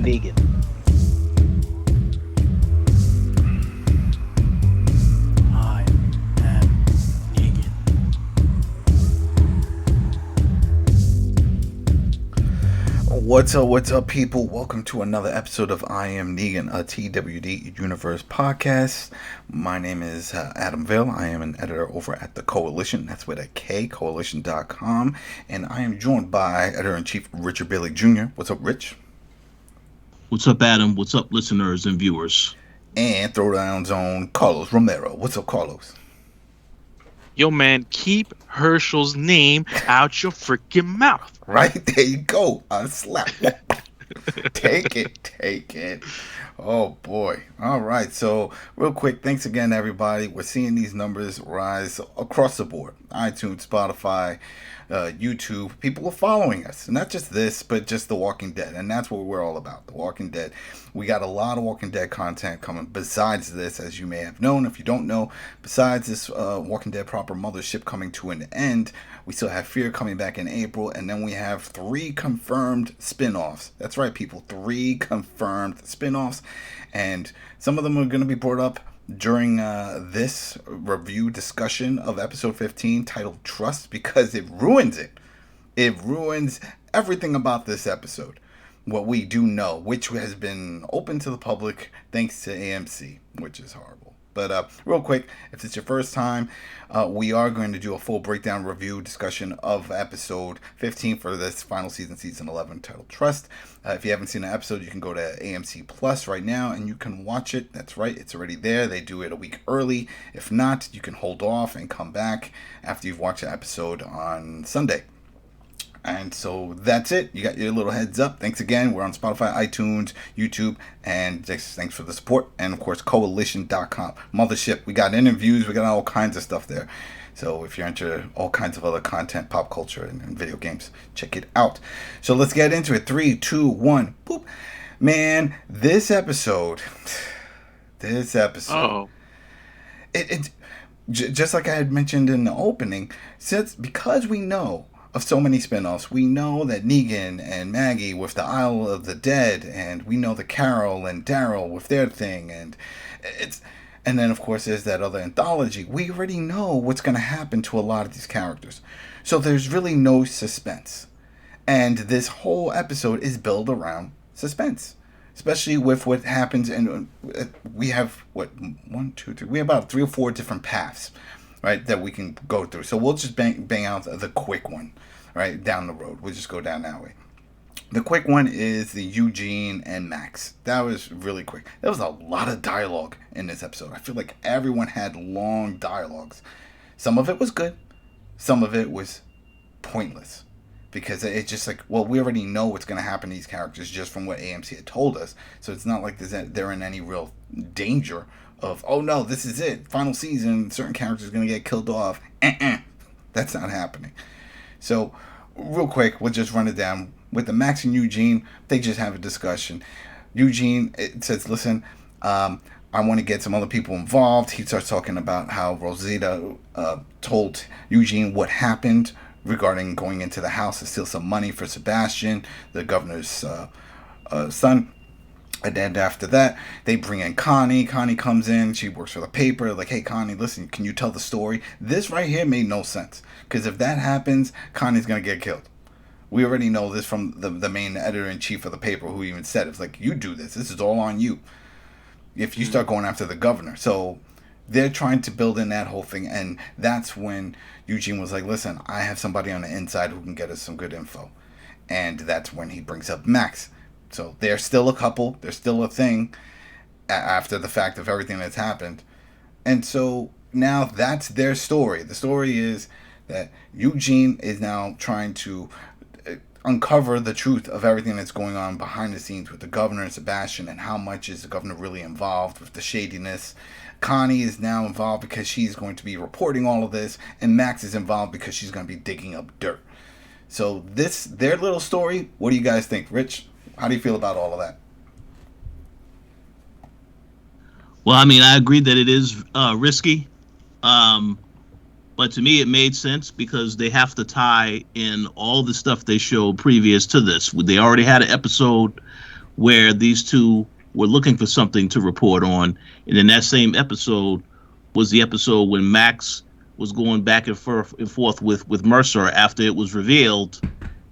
Negan. I am Negan. What's up, people? Welcome to another episode of I Am Negan, a TWD Universe podcast. My name is Adam Vale. I am an editor over at the Koalition. That's with a K, Koalition.com. And I am joined by Editor-in-Chief Richard Bailey Jr. What's up, Rich? What's up, Adam? What's up, listeners and viewers? And Throwdown Zone Carlos Romero. What's up, Carlos? Yo, man, keep Herschel's name out your freaking mouth. Right, there you go. I slap. Take it. Oh, boy. All right, so real quick, thanks again, everybody. We're seeing these numbers rise across the board. iTunes, Spotify, YouTube. People are following us. Not just this, but just The Walking Dead. And that's what we're all about, The Walking Dead. We got a lot of Walking Dead content coming besides this, as you may have known. If you don't know, besides this Walking Dead proper mothership coming to an end, we still have Fear coming back in April. And then we have 3 confirmed spin-offs. That's right, people. 3 confirmed spin-offs. And some of them are going to be brought up during this review discussion of episode 15 titled Trust, because it ruins it. It ruins everything about this episode. What we do know, which has been open to the public thanks to AMC, which is horrible. But real quick, if it's your first time, we are going to do a full breakdown review discussion of episode 15 for this final season 11, titled Trust. If you haven't seen the episode, you can go to AMC Plus right now and you can watch it. That's right, it's already there. They do it a week early. If not, you can hold off and come back after you've watched the episode on Sunday. And so that's it. You got your little heads up. Thanks again. We're on Spotify, iTunes, YouTube, and thanks for the support. And of course, Koalition.com. Mothership. We got interviews. We got all kinds of stuff there. So if you're into all kinds of other content, pop culture, and video games, check it out. So let's get into it. 3, 2, 1. Boop. Man, this episode. Oh. It just like I had mentioned in the opening, because we know of so many spin-offs. We know that Negan and Maggie with the Isle of the Dead, and we know that Carol and Daryl with their thing, and then of course there's that other anthology. We already know what's going to happen to a lot of these characters. So there's really no suspense. And this whole episode is built around suspense. Especially with what happens, and we have, we have about 3 or 4 different paths, right, that we can go through. So we'll just bang out the quick one, right, down the road. We'll just go down that way. The quick one is the Eugene and Max. That was really quick. There was a lot of dialogue in this episode. I feel like everyone had long dialogues. Some of it was good. Some of it was pointless. Because it's just like, well, we already know what's going to happen to these characters just from what AMC had told us. So it's not like they're in any real danger of, oh no, this is it. Final season, certain characters are going to get killed off. That's not happening. So, real quick, we'll just run it down. With the Max and Eugene, they just have a discussion. Eugene, it says, listen, I want to get some other people involved. He starts talking about how Rosita told Eugene what happened regarding going into the house to steal some money for Sebastian, the governor's son. And then after that, they bring in Connie. Connie comes in. She works for the paper. Like, hey, Connie, listen, can you tell the story? This right here made no sense. Because if that happens, Connie's going to get killed. We already know this from the main editor-in-chief of the paper, who even said, it's like, you do this. This is all on you. If you start going after the governor. So they're trying to build in that whole thing. And that's when Eugene was like, listen, I have somebody on the inside who can get us some good info. And that's when he brings up Max. So they're still a couple. They're still a thing after the fact of everything that's happened. And so now that's their story. The story is that Eugene is now trying to uncover the truth of everything that's going on behind the scenes with the governor and Sebastian, and how much is the governor really involved with the shadiness. Connie is now involved because she's going to be reporting all of this, and Max is involved because she's going to be digging up dirt. So their little story, what do you guys think? Rich, how do you feel about all of that? Well, I mean, I agree that it is risky. But to me, it made sense because they have to tie in all the stuff they showed previous to this. They already had an episode where these two were looking for something to report on. And in that same episode was the episode when Max was going back and forth with Mercer after it was revealed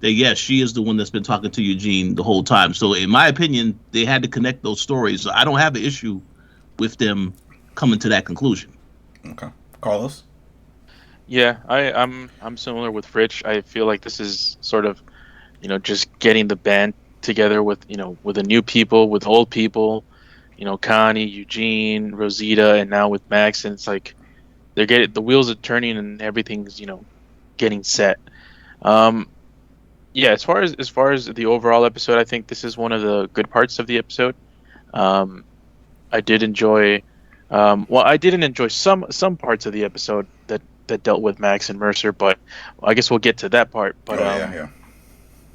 that yes, she is the one that's been talking to Eugene the whole time. So in my opinion, they had to connect those stories. So I don't have an issue with them coming to that conclusion. Okay, Carlos. Yeah, I'm similar with Rich. I feel like this is sort of, just getting the band together with the new people, with old people, Connie, Eugene, Rosita, and now with Max, and it's like the wheels are turning and everything's getting set. Yeah, as far as the overall episode, I think this is one of the good parts of the episode. I did enjoy, I didn't enjoy some parts of the episode that dealt with Max and Mercer, but I guess we'll get to that part. But Yeah.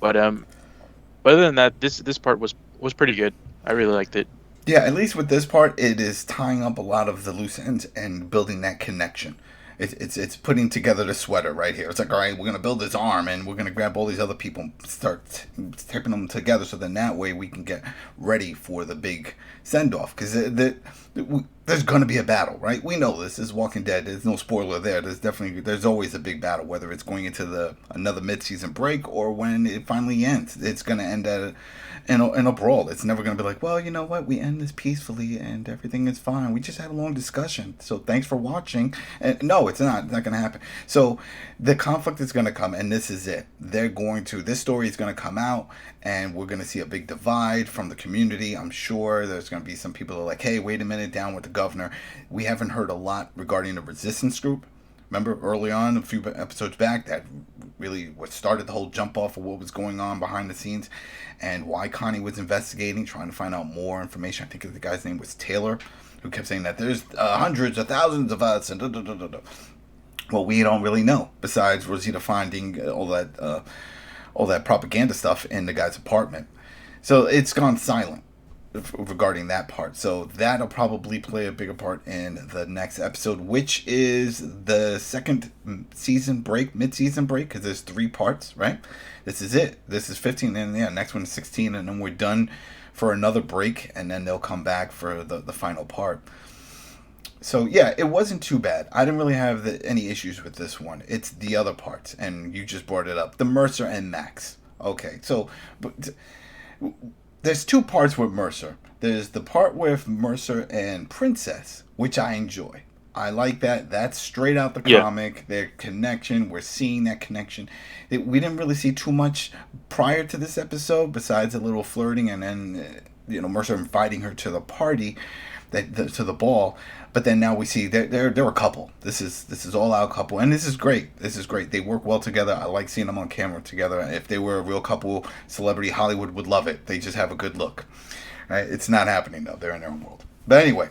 but other than that, this part was pretty good. I really liked it. Yeah, at least with this part, it is tying up a lot of the loose ends and building that connection. It's putting together the sweater right here. It's like, all right, we're gonna build this arm, and we're gonna grab all these other people, and start taping them together, so then that way we can get ready for the big send off. Because there's gonna be a battle, right? We know this. This is Walking Dead. There's no spoiler there. There's always a big battle, whether it's going into another mid-season break or when it finally ends. It's gonna end in a brawl. It's never going to be like, well, you know what, we end this peacefully and everything is fine. We just had a long discussion, so thanks for watching. And no, it's not going to happen. So the conflict is going to come, and this is it. This story is going to come out, and we're going to see a big divide from the community. I'm sure there's going to be some people that are like, hey, wait a minute, down with the governor. We haven't heard a lot regarding the resistance group. Remember early on, a few episodes back, that really what started the whole jump off of what was going on behind the scenes and why Connie was investigating, trying to find out more information. I think the guy's name was Taylor, who kept saying that there's hundreds of thousands of us and da, da, da, da, da. Well, we don't really know, besides Rosita finding all that propaganda stuff in the guy's apartment. So it's gone silent regarding that part. So that'll probably play a bigger part in the next episode, which is the second mid-season break, because there's 3 parts, right? This is it. This is 15, and next one is 16, and then we're done for another break, and then they'll come back for the final part. So yeah, it wasn't too bad. I didn't really have any issues with this one. It's the other parts, and you just brought it up. The Mercer and Max. Okay, so there's 2 parts with Mercer. There's the part with Mercer and Princess, which I enjoy. I like that. That's straight out the comic. Their connection. We're seeing that connection. We didn't really see too much prior to this episode, besides a little flirting, and then Mercer inviting her to the party, to the ball. But then now we see they're a couple. This is all out couple, and this is great. They work well together. I like seeing them on camera together. If they were a real couple, celebrity Hollywood would love it. They just have a good look. Right? It's not happening though. They're in their own world. But anyway,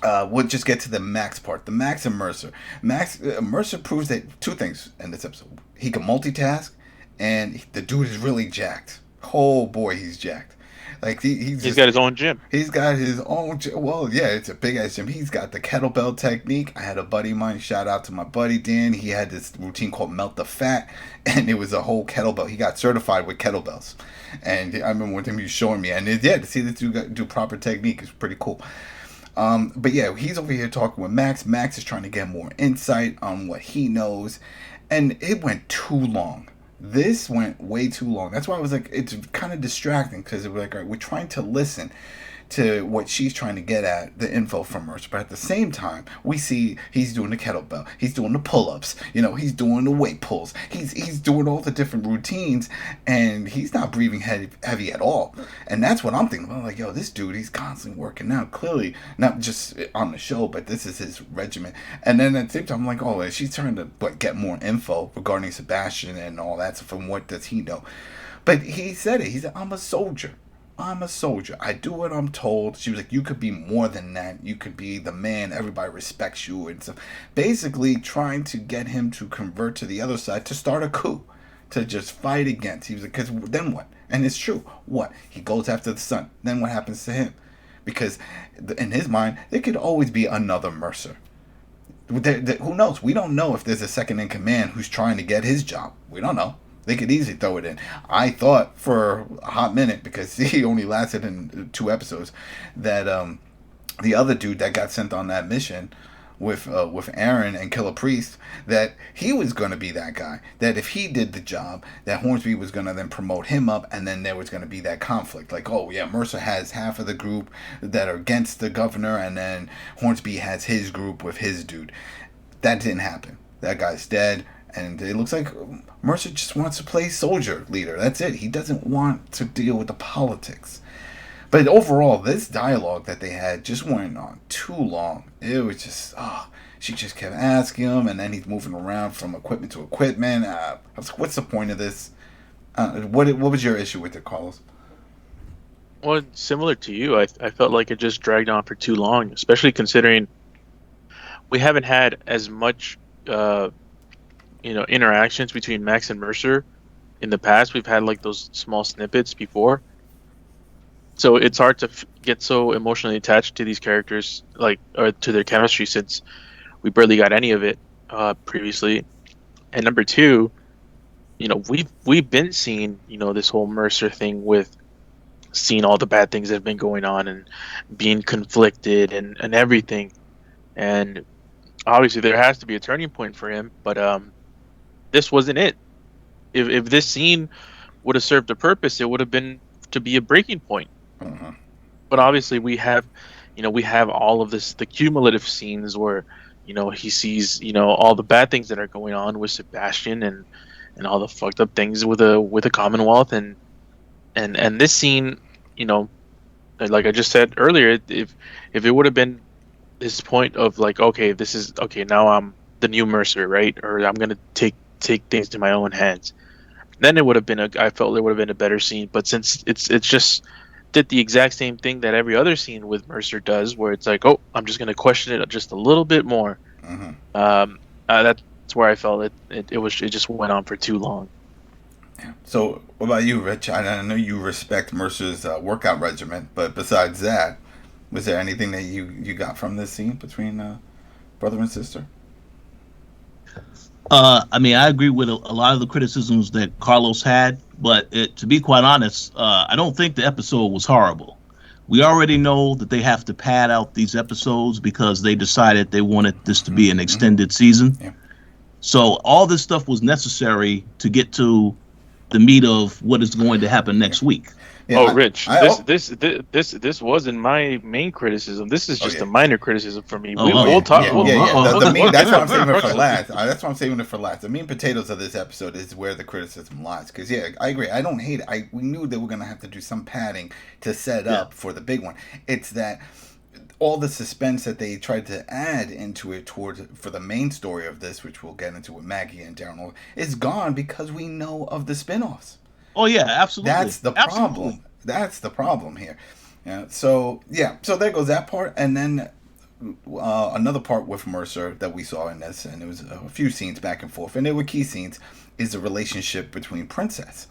we'll just get to the Max part. The Max and Mercer. Mercer proves that 2 things in this episode. He can multitask, and the dude is really jacked. Oh boy, he's jacked. Like he's got his own gym. He's got his own gym. Well, yeah, it's a big ass gym. He's got the kettlebell technique. I had a buddy of mine, shout out to my buddy Dan. He had this routine called Melt the Fat, and it was a whole kettlebell. He got certified with kettlebells, and I remember one time he was showing me, and to see this dude do proper technique is pretty cool. But yeah, he's over here talking with Max. Max is trying to get more insight on what he knows, and it went too long. This went way too long. That's why I was like, it's kind of distracting, because it was like, all right, we're trying to listen to what she's trying to get at, the info from her. But at the same time, we see he's doing the kettlebell, he's doing the pull-ups, he's doing the weight pulls, he's doing all the different routines, and he's not breathing heavy at all. And that's what I'm thinking. I'm like, yo, this dude, he's constantly working out. Clearly, not just on the show, but this is his regimen. And then at the same time, I'm like, oh, she's trying to get more info regarding Sebastian and all that. So from what does he know? But he said it. He said, I'm a soldier. I do what I'm told. She was like, you could be more than that. You could be the man. Everybody respects you. And so basically trying to get him to convert to the other side, to start a coup, to just fight against. He was like, because then what? And it's true. What? He goes after the son. Then what happens to him? Because in his mind, there could always be another Mercer. Who knows? We don't know if there's a second in command who's trying to get his job. We don't know. They could easily throw it in. I thought for a hot minute, because he only lasted in 2 episodes, that the other dude that got sent on that mission with Aaron and Killer Priest, that he was going to be that guy. That if he did the job, that Hornsby was going to then promote him up, and then there was going to be that conflict. Like, oh yeah, Mercer has half of the group that are against the governor, and then Hornsby has his group with his dude. That didn't happen. That guy's dead, and it looks like Mercer just wants to play soldier leader. That's it. He doesn't want to deal with the politics. But overall, this dialogue that they had just went on too long. It was just, she just kept asking him, and then he's moving around from equipment to equipment. I was like, what's the point of this? What was your issue with it, Carlos? Well, similar to you, I felt like it just dragged on for too long, especially considering we haven't had as much, interactions between Max and Mercer in the past. We've had like those small snippets before. So it's hard to get so emotionally attached to these characters, or to their chemistry, since we barely got any of it previously. And number two, we've been seeing this whole Mercer thing with seeing all the bad things that have been going on and being conflicted and everything. And obviously there has to be a turning point for him, but this wasn't it. If this scene would have served a purpose, it would have been to be a breaking point. Uh-huh. But obviously we have all of this, the cumulative scenes where he sees all the bad things that are going on with Sebastian and all the fucked up things with the Commonwealth, and this scene, like I just said earlier, if it would have been this point of like, okay, this is okay, now I'm the new Mercer, right? Or I'm gonna take things to my own hands, then it would have been I felt it would have been a better scene. But since it's just did the exact same thing that every other scene with Mercer does, where it's like, oh, I'm just going to question it just a little bit more. Mm-hmm. That's where I felt it just went on for too long. Yeah. So what about you, Rich? I know you respect Mercer's workout regimen, but besides that, was there anything that you got from this scene between brother and sister? I agree with a lot of the criticisms that Carlos had, but to be quite honest, I don't think the episode was horrible. We already know that they have to pad out these episodes because they decided they wanted this to be an extended season. Yeah. So all this stuff was necessary to get to the meat of what is going to happen next week. Yeah, Rich, this wasn't my main criticism. This is just a minor criticism for me. We'll talk. That's what I'm saving it for last. That's why I'm saving it for last. The meat and potatoes of this episode is where the criticism lies. Because I agree. I don't hate it. We knew that we're gonna have to do some padding to set up for the big one. It's that all the suspense that they tried to add into it for the main story of this, which we'll get into with Maggie and Daryl, is gone because we know of the spinoffs. Oh yeah, absolutely. That's the problem. Absolutely. That's the problem here. So there goes that part, and then another part with Mercer that we saw in this, and it was a few scenes back and forth, and they were key scenes, is the relationship between Princess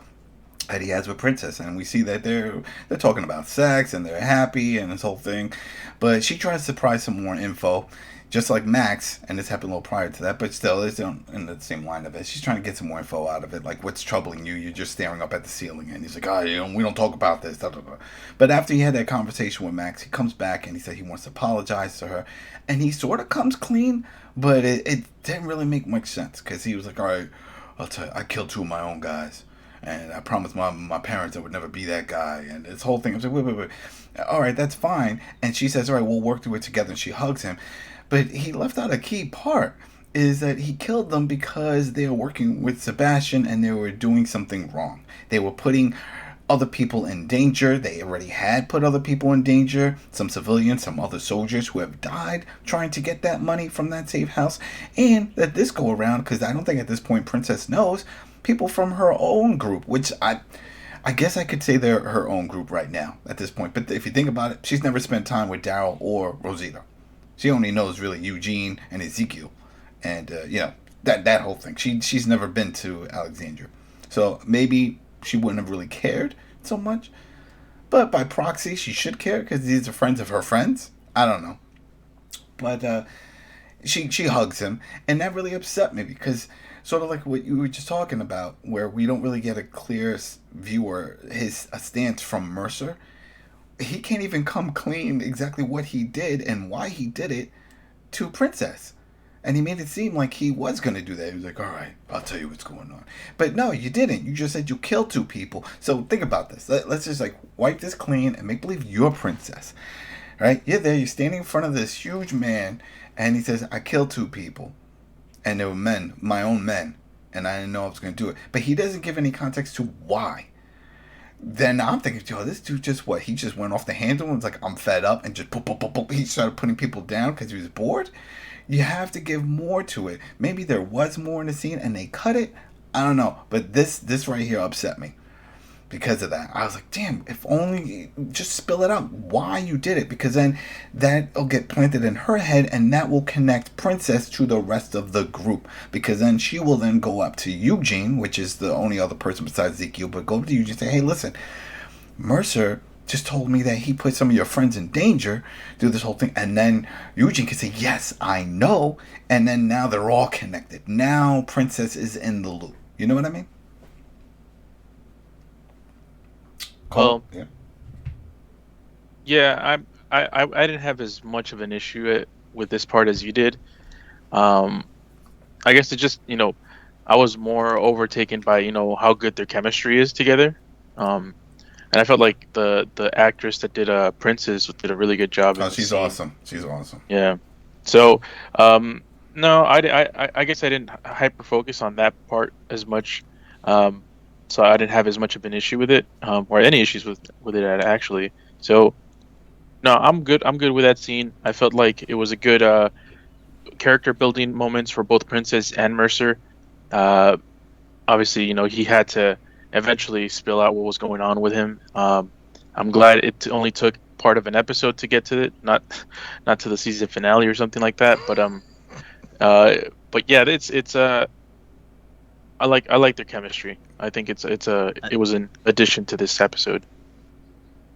that he has with Princess, and we see that they're talking about sex and they're happy and this whole thing, but she tries to pry some more info. Just like Max, and this happened a little prior to that, but still, it's in the same line of it. She's trying to get some more info out of it, like what's troubling you. You're just staring up at the ceiling, and he's like, we don't talk about this. Blah, blah, blah. But after he had that conversation with Max, he comes back and he said he wants to apologize to her, and he sort of comes clean, but it didn't really make much sense because he was like, all right, I'll tell you, I killed 2 of my own guys, and I promised my parents I would never be that guy, and this whole thing. I was like, wait, all right, that's fine. And she says, all right, we'll work through it together, and she hugs him. But he left out a key part, is that he killed them because they were working with Sebastian and they were doing something wrong. They were putting other people in danger. They already had put other people in danger. Some civilians, some other soldiers who have died trying to get that money from that safe house. And that this go around, because I don't think at this point Princess knows, people from her own group, which I guess I could say they're her own group right now at this point. But if you think about it, she's never spent time with Daryl or Rosita. She only knows really Eugene and Ezekiel, and that whole thing. She's never been to Alexandria, so maybe she wouldn't have really cared so much. But by proxy, she should care because these are friends of her friends. I don't know, but she hugs him, and that really upset me because sort of like what you were just talking about, where we don't really get a clear view or a stance from Mercer. He can't even come clean exactly what he did and why he did it to Princess. And he made it seem like he was going to do that. He was like, all right, I'll tell you what's going on. But no, you didn't. You just said you killed 2 people. So think about this. Let's just like wipe this clean and make believe you're Princess. Right? You're there. You're standing in front of this huge man. And he says, I killed 2 people. And they were men, my own men. And I didn't know I was going to do it. But he doesn't give any context to why. Then I'm thinking, yo, this dude just what? He just went off the handle and was like, I'm fed up. And just boop, boop, boop, boop. He started putting people down because he was bored. You have to give more to it. Maybe there was more in the scene and they cut it. I don't know. But this right here upset me because of that. I was like, damn, if only just spill it out why you did it. Because then that'll get planted in her head and that will connect Princess to the rest of the group. Because then she will then go up to Eugene, which is the only other person besides Ezekiel, but go up to Eugene and say, hey, listen, Mercer just told me that he put some of your friends in danger through this whole thing. And then Eugene can say, yes, I know. And then now they're all connected. Now Princess is in the loop. You know what I mean? Well, yeah, I didn't have as much of an issue with this part as you did. I guess it just, I was more overtaken by, how good their chemistry is together. And I felt like the actress that did Princess did a really good job. Oh, she's awesome. She's awesome. Yeah. So, no, I guess I didn't hyper focus on that part as much. So I didn't have as much of an issue with it, or any issues with it actually. So, no, I'm good. I'm good with that scene. I felt like it was a good character building moments for both Princess and Mercer. Obviously, he had to eventually spill out what was going on with him. I'm glad it only took part of an episode to get to it, not to the season finale or something like that. But yeah, it's I like their chemistry. I think it was an addition to this episode.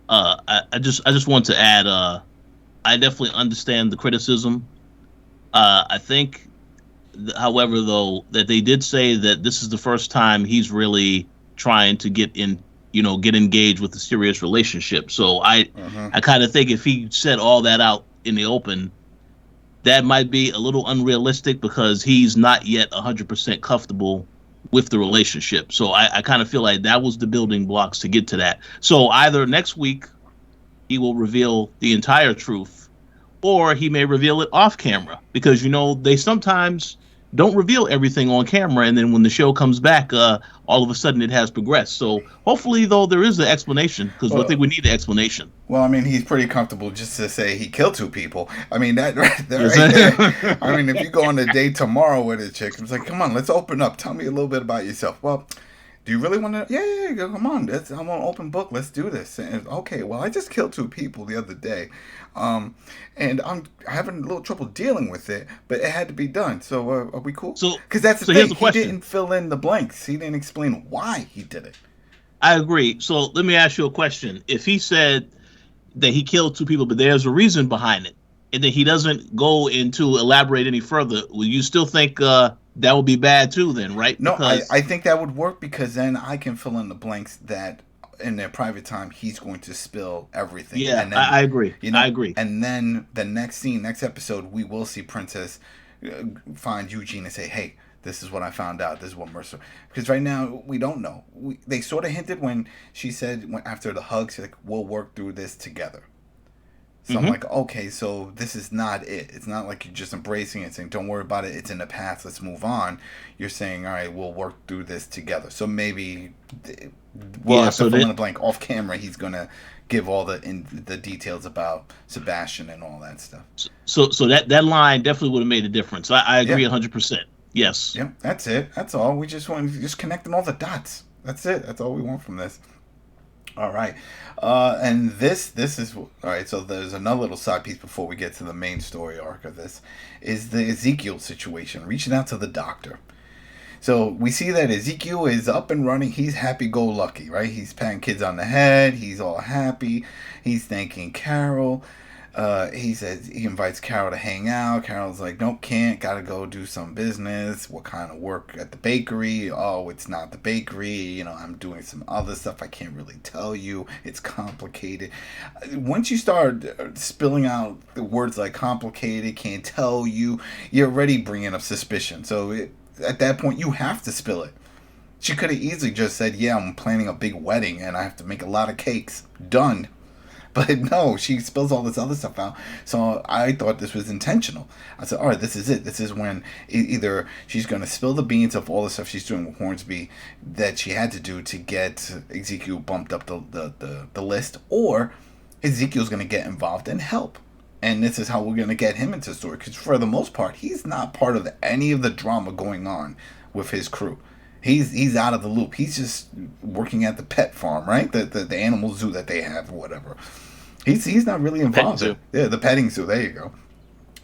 I just want to add, I definitely understand the criticism. I think, however, though, that they did say that this is the first time he's really trying to get engaged with a serious relationship. So I kind of think if he said all that out in the open, that might be a little unrealistic because he's not yet 100% comfortable with the relationship. So I kind of feel like that was the building blocks to get to that. So either next week he will reveal the entire truth, or he may reveal it off camera, because they sometimes don't reveal everything on camera, and then when the show comes back, all of a sudden it has progressed. So hopefully, though, there is an explanation, because I think we need an explanation. Well, I mean, he's pretty comfortable just to say he killed 2 people. I mean, that right there. I mean, if you go on a date tomorrow with a chick, it's like, come on, let's open up. Tell me a little bit about yourself. Well, do you really want to? Yeah, come on. I'm on open book. Let's do this. And, okay, well, I just killed 2 people the other day. And I'm having a little trouble dealing with it, but it had to be done. So are we cool? Because that's the thing. He didn't fill in the blanks. He didn't explain why he did it. I agree. So let me ask you a question. If he said that he killed 2 people, but there's a reason behind it, and then he doesn't go into elaborate any further, will you still think that would be bad too then, right? No, I think that would work, because then I can fill in the blanks that in their private time he's going to spill everything. Yeah, and then, I agree. I agree. And then the next episode, we will see Princess find Eugene and say, hey, this is what I found out. This is what Mercer... Because right now, we don't know. They sort of hinted when she said, after the hug, she's like, we'll work through this together. So I'm like, okay, so this is not it. It's not like you're just embracing it and saying, don't worry about it. It's in the past. Let's move on. You're saying, all right, we'll work through this together. So maybe we'll have to fill in the blank. Off camera, he's going to give all the details about Sebastian and all that stuff. So that line definitely would have made a difference. I agree 100%. Yes. Yeah, that's it. That's all. We just want just connecting all the dots. That's it. That's all we want from this. All right. And this is all right. So there's another little side piece before we get to the main story arc of this, is the Ezekiel situation, reaching out to the doctor. So we see that Ezekiel is up and running. He's happy-go-lucky, right? He's patting kids on the head. He's all happy. He's thanking Carol. He says he invites Carol to hang out. Carol's like, nope, can't. Gotta go do some business. What kind of work at the bakery? Oh, it's not the bakery. You know, I'm doing some other stuff I can't really tell you. It's complicated. Once you start spilling out the words like complicated, can't tell you, you're already bringing up suspicion. So at that point, you have to spill it. She could have easily just said, yeah, I'm planning a big wedding and I have to make a lot of cakes. Done. But no, she spills all this other stuff out. So I thought this was intentional. I said, all right, this is it. This is when either she's going to spill the beans of all the stuff she's doing with Hornsby that she had to do to get Ezekiel bumped up the list, or Ezekiel's going to get involved and help. And this is how we're going to get him into the story. Because for the most part, he's not part of any of the drama going on with his crew. He's out of the loop. He's just working at the pet farm, right? The animal zoo that they have or whatever. He's not really involved. Yeah, the petting zoo. There you go.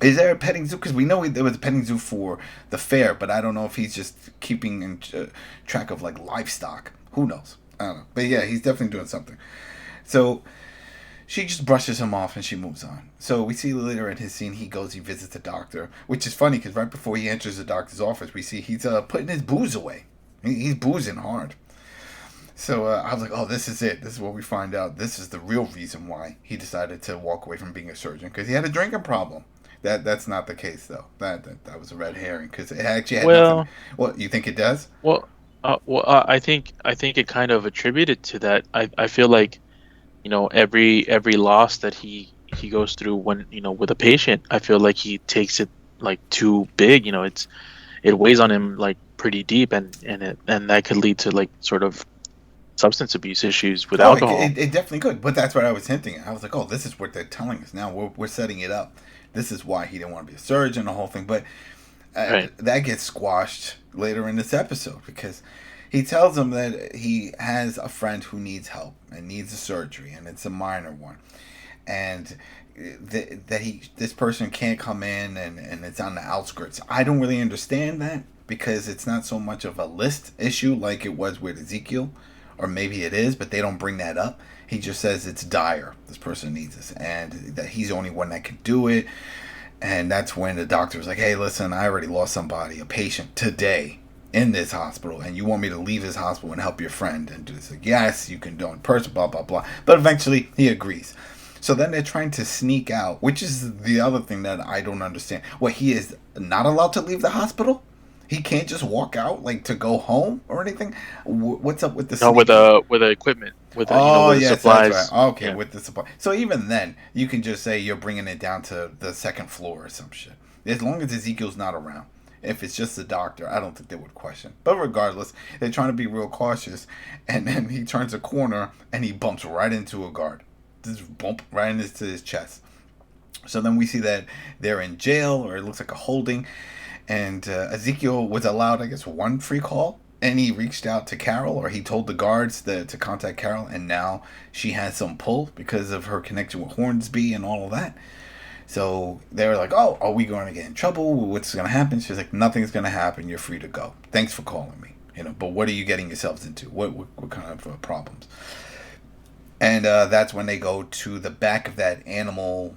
Is there a petting zoo? Because we know there was a petting zoo for the fair, but I don't know if he's just keeping in track of like livestock. Who knows? I don't know. But yeah, he's definitely doing something. So she just brushes him off and she moves on. So we see later in his scene, he visits the doctor, which is funny because right before he enters the doctor's office, we see he's putting his booze away. He's boozing hard. So I was like, oh, this is it. This is what we find out. This is the real reason why he decided to walk away from being a surgeon, because he had a drinking problem. That's not the case, though. That was a red herring, because it actually had nothing. What, you think it does? I think it kind of attributed to that. I feel like, every loss that he goes through when, with a patient, I feel like he takes it like too big. It weighs on him like pretty deep, and that could lead to like sort of substance abuse issues with alcohol. It definitely could, but that's what I was hinting at. I was like, oh, this is what they're telling us now. We're setting it up. This is why he didn't want to be a surgeon, the whole thing. But Right. that gets squashed later in this episode, because he tells him that he has a friend who needs help and needs a surgery, and it's a minor one, and this person can't come in, and it's on the outskirts. I don't really understand that, because it's not so much of a list issue like it was with Ezekiel, or maybe it is, but they don't bring that up. He just says it's dire. This person needs this, and that he's the only one that can do it. And that's when the doctor was like, hey, listen, I already lost somebody, a patient, today in this hospital, and you want me to leave this hospital and help your friend and do this? Like, yes, you can do it in person, blah, blah, blah. But eventually he agrees. So then they're trying to sneak out, which is the other thing that I don't understand. What, he is not allowed to leave the hospital? He can't just walk out, like, to go home or anything? What's up with the No, with the equipment, with the yes, supplies. that's right. Okay, Yeah. with the supply. So even then, you can just say you're bringing it down to the second floor or some shit. As long as Ezekiel's not around. If it's just the doctor, I don't think they would question. But regardless, they're trying to be real cautious. And then he turns a corner and he bumps right into a guard. Just bump right into his chest. So then we see that they're in jail, or it looks like a holding. And Ezekiel was allowed, I guess, one free call. And he reached out to Carol, or he told the guards to contact Carol. And now she has some pull because of her connection with Hornsby and all of that. So they were like, oh, are we going to get in trouble? What's going to happen? She's like, nothing's going to happen. You're free to go. Thanks for calling me. But what are you getting yourselves into? What kind of problems? And that's when they go to the back of that animal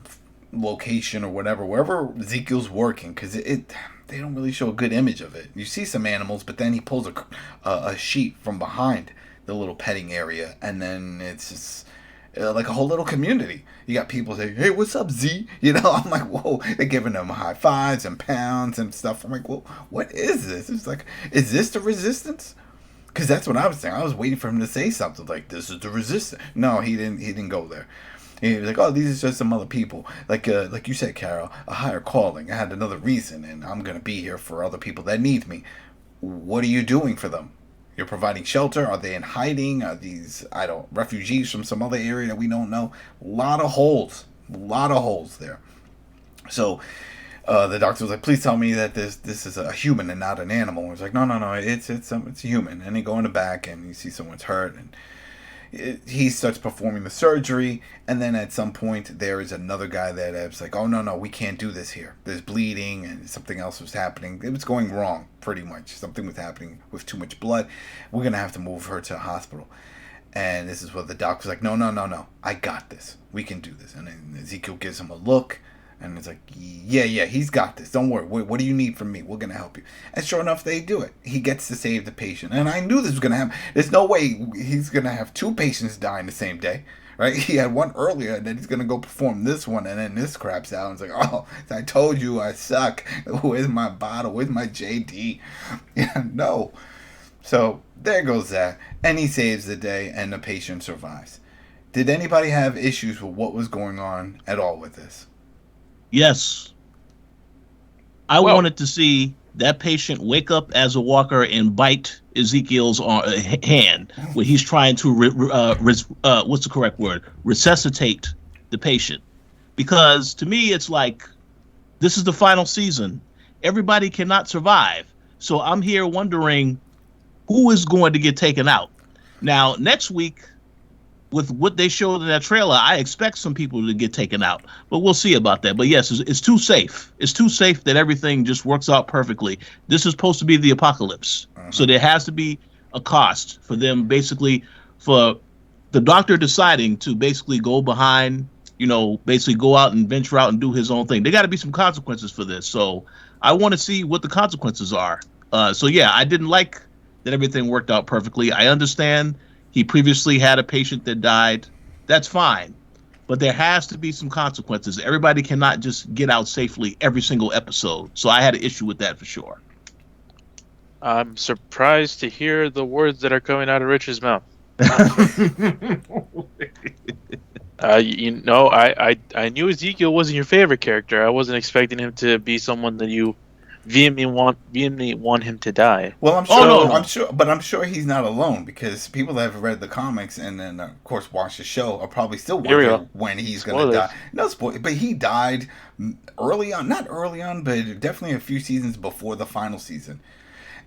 location or whatever, wherever Ezekiel's working, because they don't really show a good image of it. You see some animals, but then he pulls a sheet from behind the little petting area, and then it's just like a whole little community. You got people saying, hey, what's up, Z? I'm like, whoa. They're giving them high fives and pounds and stuff. I'm like, well, what is this? It's like, is this the resistance? Because that's what I was saying. I was waiting for him to say something like, this is the resistance. No, he didn't go there. He was like, oh, these are just some other people. Like you said, Carol, a higher calling. I had another reason, and I'm going to be here for other people that need me. What are you doing for them? You're providing shelter? Are they in hiding? Are these, refugees from some other area that we don't know? A lot of holes there. So the doctor was like, please tell me that this is a human and not an animal. And I was like, no, it's a human. And they go in the back, and you see someone's hurt, and he starts performing the surgery, and then at some point there is another guy that's like, oh no, we can't do this here. There's bleeding, and something else was happening. It was going wrong, pretty much. Something was happening with too much blood. We're gonna have to move her to a hospital. And this is what the doctor's like, no, I got this. We can do this. And then Ezekiel gives him a look, and it's like, yeah, he's got this. Don't worry. What do you need from me? We're going to help you. And sure enough, they do it. He gets to save the patient. And I knew this was going to happen. There's no way he's going to have 2 patients die in the same day. Right? He had one earlier, and then he's going to go perform this one, and then this craps out. And it's like, oh, I told you I suck. Where's my bottle? Where's my JD? Yeah, no. So there goes that. And he saves the day, and the patient survives. Did anybody have issues with what was going on at all with this? Yes. I wanted to see that patient wake up as a walker and bite Ezekiel's hand when he's trying to, what's the correct word? Resuscitate the patient. Because to me, it's like, this is the final season. Everybody cannot survive. So I'm here wondering who is going to get taken out. Now, next week, with what they showed in that trailer, I expect some people to get taken out, but we'll see about that. But yes, it's too safe. It's too safe that everything just works out perfectly. This is supposed to be the apocalypse. So there has to be a cost for them, basically, for the doctor deciding to basically go behind, basically go out and venture out and do his own thing. There got to be some consequences for this. So I want to see what the consequences are. So yeah, I didn't like that everything worked out perfectly. I understand he previously had a patient that died. That's fine. But there has to be some consequences. Everybody cannot just get out safely every single episode. So I had an issue with that for sure. I'm surprised to hear the words that are coming out of Rich's mouth. I knew Ezekiel wasn't your favorite character. I wasn't expecting him to be someone that you vehemently want him to die. Well, I'm sure, I'm sure he's not alone, because people that have read the comics and then of course watched the show are probably still wondering when he's going to die. No spoil, but he died not early on, but definitely a few seasons before the final season,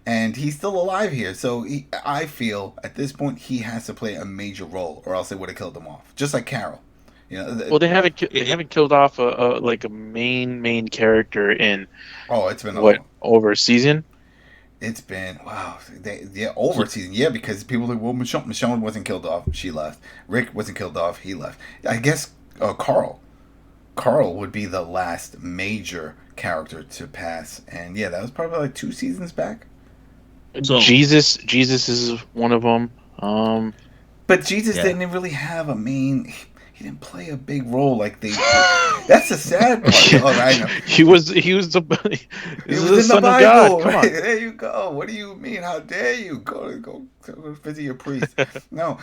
and he's still alive here. So I feel at this point he has to play a major role, or else they would have killed him off, just like Carol. Well, they haven't killed off a main character in it's been over a season. It's been over a season, because people like, well, Michonne wasn't killed off, she left. Rick wasn't killed off, he left. I guess Carl would be the last major character to pass, and that was probably like 2 seasons back. So, Jesus is one of them. But Jesus didn't really have a main. He didn't play a big role like they. That's the sad part. I know. He was the son of God. Come on. There you go. What do you mean? How dare you go visit your priest? No,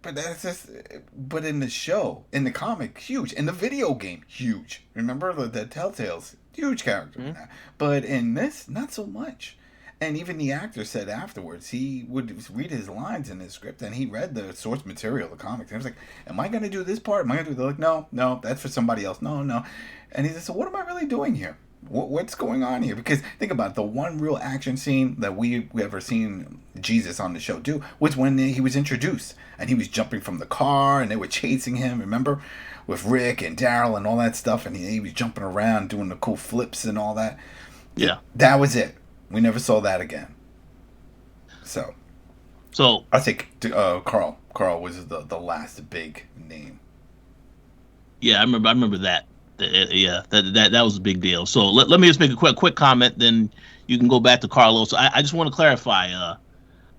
but that's just. But in the show, in the comic, huge. In the video game, huge. Remember the Telltales, huge character. Mm-hmm. But in this, not so much. And even the actor said afterwards, he would read his lines in his script, and he read the source material, the comics. And he was like, am I going to do this part? Am I going to do that? They're like, no, that's for somebody else. No. And he said, so what am I really doing here? What's going on here? Because think about it, the one real action scene that we ever seen Jesus on the show do was when he was introduced. And he was jumping from the car, and they were chasing him, remember? With Rick and Daryl and all that stuff. And he was jumping around, doing the cool flips and all that. Yeah. That was it. We never saw that again. So I think Carl was the last big name. Yeah, I remember that. That was a big deal. So let me just make a quick comment, then you can go back to Carlos. I just want to clarify.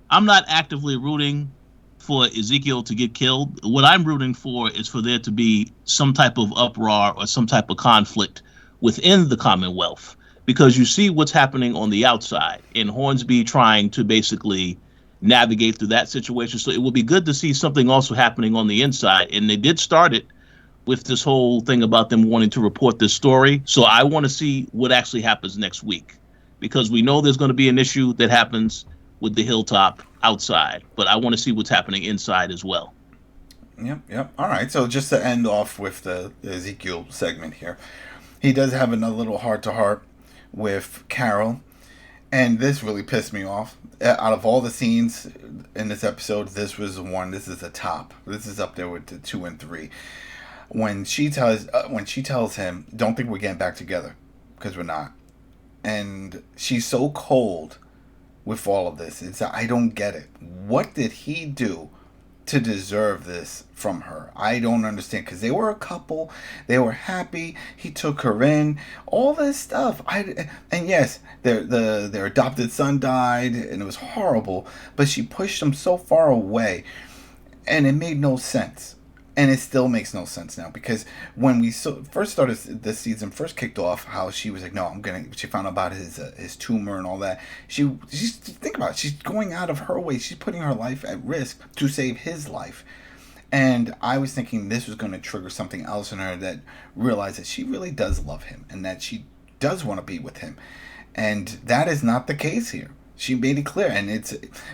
I'm not actively rooting for Ezekiel to get killed. What I'm rooting for is for there to be some type of uproar or some type of conflict within the Commonwealth. Because you see what's happening on the outside, in Hornsby trying to basically navigate through that situation. So it will be good to see something also happening on the inside. And they did start it with this whole thing about them wanting to report this story. So I want to see what actually happens next week, because we know there's going to be an issue that happens with the hilltop outside. But I want to see what's happening inside as well. Yep. All right. So just to end off with the Ezekiel segment here, he does have another little heart-to-heart with Carol, and this really pissed me off. Out of all the scenes in this episode, this was the one. This is the top. This is up there with the 2 and 3. When she tells him, "Don't think we're getting back together," because we're not, and she's so cold with all of this. I don't get it. What did he do to deserve this from her. I don't understand, because they were a couple, they were happy. He took her in, all this stuff. And yes, their adopted son died, and it was horrible. But she pushed him so far away, and it made no sense. And it still makes no sense now, because when we first started this season, first kicked off, how she was like, no, she found out about his tumor and all that. She's think about it, she's going out of her way, she's putting her life at risk to save his life. And I was thinking this was going to trigger something else in her, that realized that she really does love him and that she does want to be with him. And that is not the case here. She made it clear, and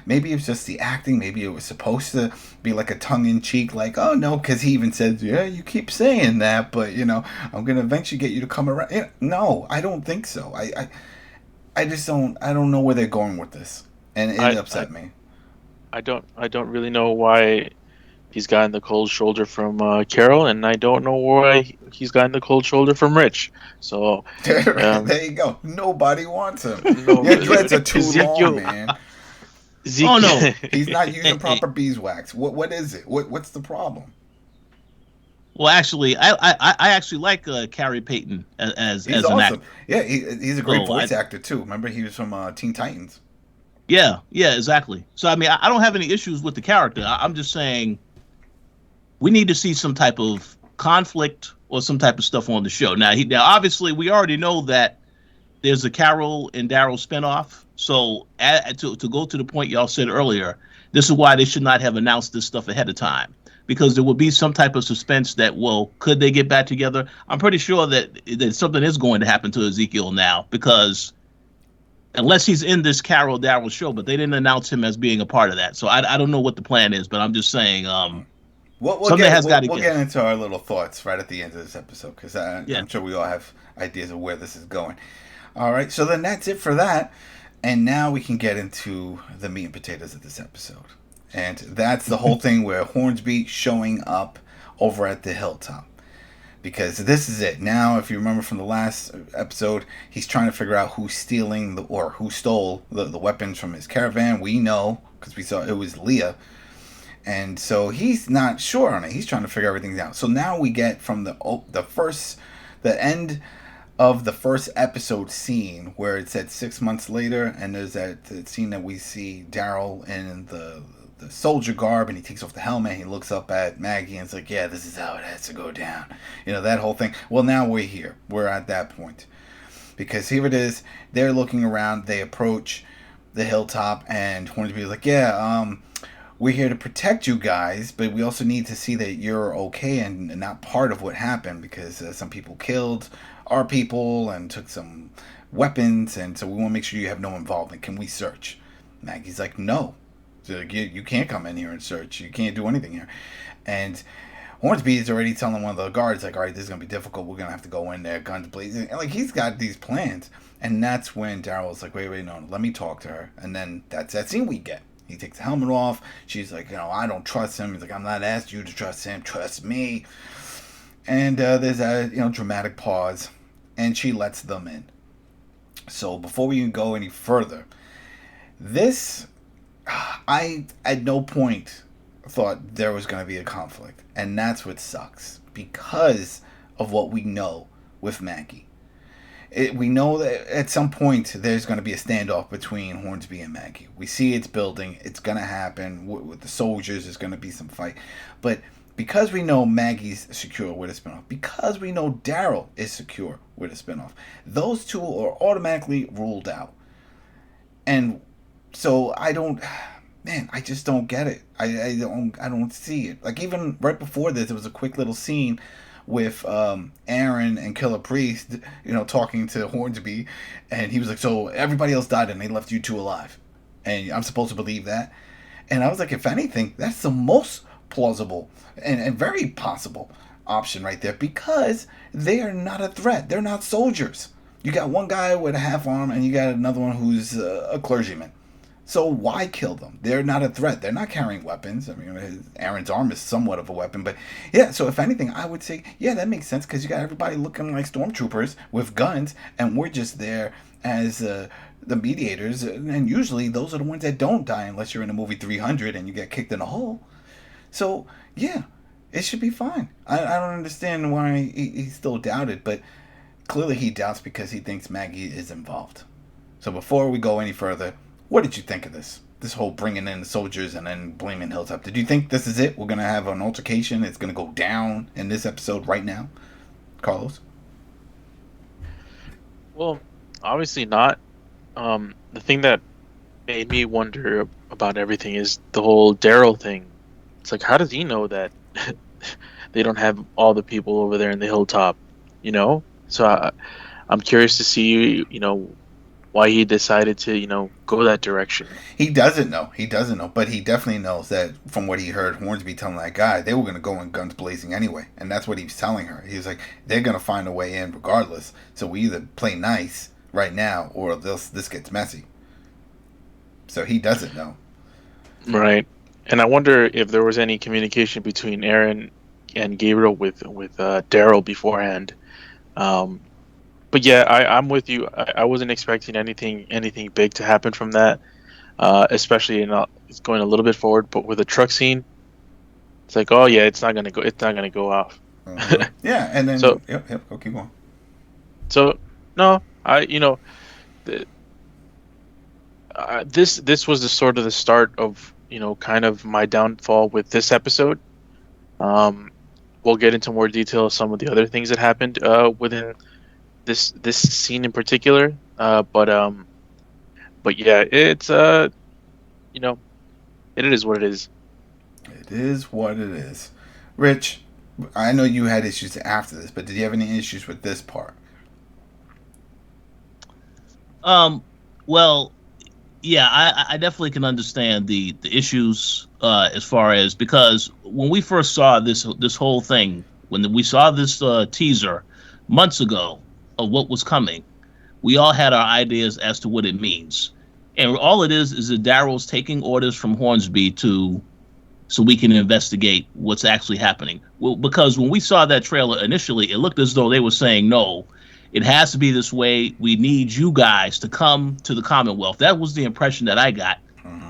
maybe it's just the acting. Maybe it was supposed to be like a tongue-in-cheek, like, oh no, because he even said, yeah, you keep saying that, but I'm gonna eventually get you to come around. No, I don't think so. I just don't. I don't know where they're going with this, and it upset me. I don't really know why he's gotten the cold shoulder from Carol, and I don't know why he's gotten the cold shoulder from Rich. So there you go. Nobody wants him. Your dreads are too long, man. Oh no, he's not using proper beeswax. What is it? What's the problem? Well, actually, I actually like Carrie Payton as awesome. an actor. Yeah, he's a great voice actor too. Remember, he was from Teen Titans. Yeah, exactly. So I mean, I don't have any issues with the character. I'm just saying we need to see some type of conflict or some type of stuff on the show. Now obviously, we already know that there's a Carol and Daryl spinoff. So to go to the point y'all said earlier, this is why they should not have announced this stuff ahead of time, because there will be some type of suspense that, well, could they get back together? I'm pretty sure that something is going to happen to Ezekiel now, because unless he's in this Carol Daryl show, but they didn't announce him as being a part of that. So I don't know what the plan is, but I'm just saying we'll get into our little thoughts right at the end of this episode, because I'm sure we all have ideas of where this is going. All right, so then that's it for that. And now we can get into the meat and potatoes of this episode. And that's the whole thing where Hornsby showing up over at the hilltop. Because this is it. Now, if you remember from the last episode, he's trying to figure out who's stealing who stole the weapons from his caravan. We know, because we saw it was Leah. And so he's not sure on it. He's trying to figure everything out. So now we get from the end of the first episode scene where it said 6 months later, and there's that scene that we see Daryl in the soldier garb, and he takes off the helmet, and he looks up at Maggie, and it's like, yeah, this is how it has to go down. That whole thing. Well, now we're here. We're at that point. Because here it is. They're looking around. They approach the hilltop, and Hornsby is like, yeah, we're here to protect you guys, but we also need to see that you're okay and not part of what happened, because some people killed our people and took some weapons, and so we want to make sure you have no involvement. Can we search? Maggie's like, no. So you can't come in here and search. You can't do anything here. And Hornsby is already telling one of the guards, like, all right, this is going to be difficult. We're going to have to go in there, guns blazing. And, like, he's got these plans. And that's when Daryl's like, wait, no, let me talk to her. And then that's that scene we get. He takes the helmet off. She's like, I don't trust him. He's like, I'm not asking you to trust him. Trust me. And there's a dramatic pause. And she lets them in. So before we even go any further, I at no point thought there was going to be a conflict. And that's what sucks, because of what we know with Maggie. We know that at some point there's going to be a standoff between Hornsby and Maggie. We see it's building. It's going to happen. With the soldiers, there's going to be some fight. But because we know Maggie's secure with a spinoff, because we know Daryl is secure with a spinoff, those two are automatically ruled out. And so I just don't get it. I don't see it. Like, even right before this, there was a quick little scene with Aaron and Killer Priest, talking to Hornsby, and he was like, so everybody else died and they left you two alive. And I'm supposed to believe that? And I was like, if anything, that's the most plausible and very possible option right there, because they are not a threat. They're not soldiers. You got one guy with a half arm and you got another one who's a clergyman. So why kill them? They're not a threat. They're not carrying weapons. I mean, Aaron's arm is somewhat of a weapon, but yeah, so if anything, I would say, yeah, that makes sense, because you got everybody looking like stormtroopers with guns, and we're just there as the mediators, and usually those are the ones that don't die unless you're in the movie 300 and you get kicked in a hole. So yeah, it should be fine. I don't understand why he still doubted, but clearly he doubts because he thinks Maggie is involved. So before we go any further, what did you think of this? This whole bringing in the soldiers and then blaming Hilltop. Did you think this is it? We're going to have an altercation. It's going to go down in this episode right now? Carlos? Well, obviously not. The thing that made me wonder about everything is the whole Daryl thing. It's like, how does he know that they don't have all the people over there in the hilltop? You know? So I'm curious to see, why he decided to, go that direction. He doesn't know. But he definitely knows that from what he heard Hornsby telling that guy, they were going to go in guns blazing anyway. And that's what he was telling her. He was like, they're going to find a way in regardless. So we either play nice right now or this gets messy. So he doesn't know. Right. And I wonder if there was any communication between Aaron and Gabriel with Daryl beforehand. But yeah, I'm with you. I wasn't expecting anything big to happen from that, especially it's going a little bit forward. But with the truck scene, it's like, oh yeah, it's not gonna go off. Yeah, and then so yep, keep going. So no, this was the sort of the start of kind of my downfall with this episode. We'll get into more detail of some of the other things that happened within this scene in particular, but yeah, it's it is what it is. It is what it is. Rich, I know you had issues after this, but did you have any issues with this part? Well, yeah, I definitely can understand the issues as far as, because when we first saw this whole thing, when we saw this teaser months ago of what was coming, we all had our ideas as to what it means. And all it is that Daryl's taking orders from Hornsby so we can investigate what's actually happening. Well, because when we saw that trailer initially, it looked as though they were saying, no, it has to be this way. We need you guys to come to the Commonwealth. That was the impression that I got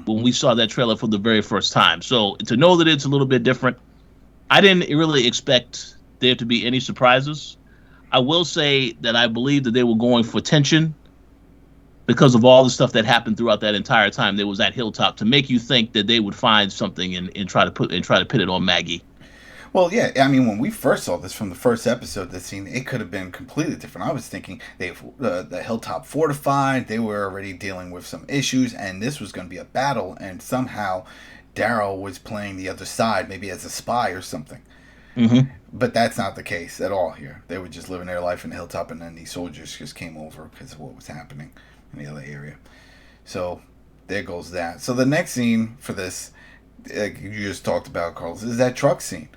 when we saw that trailer for the very first time. So to know that it's a little bit different, I didn't really expect there to be any surprises. I will say that I believe that they were going for tension because of all the stuff that happened throughout that entire time there was at Hilltop, to make you think that they would find something and try to pit it on Maggie. Well, yeah, I mean, when we first saw this from the first episode, the scene, it could have been completely different. I was thinking the Hilltop fortified, they were already dealing with some issues, and this was going to be a battle, and somehow Daryl was playing the other side, maybe as a spy or something. Mm-hmm. But that's not the case at all here. They were just living their life in the Hilltop, and then these soldiers just came over because of what was happening in the other area. So there goes that. So the next scene for this, like you just talked about, Carlos, is that truck scene.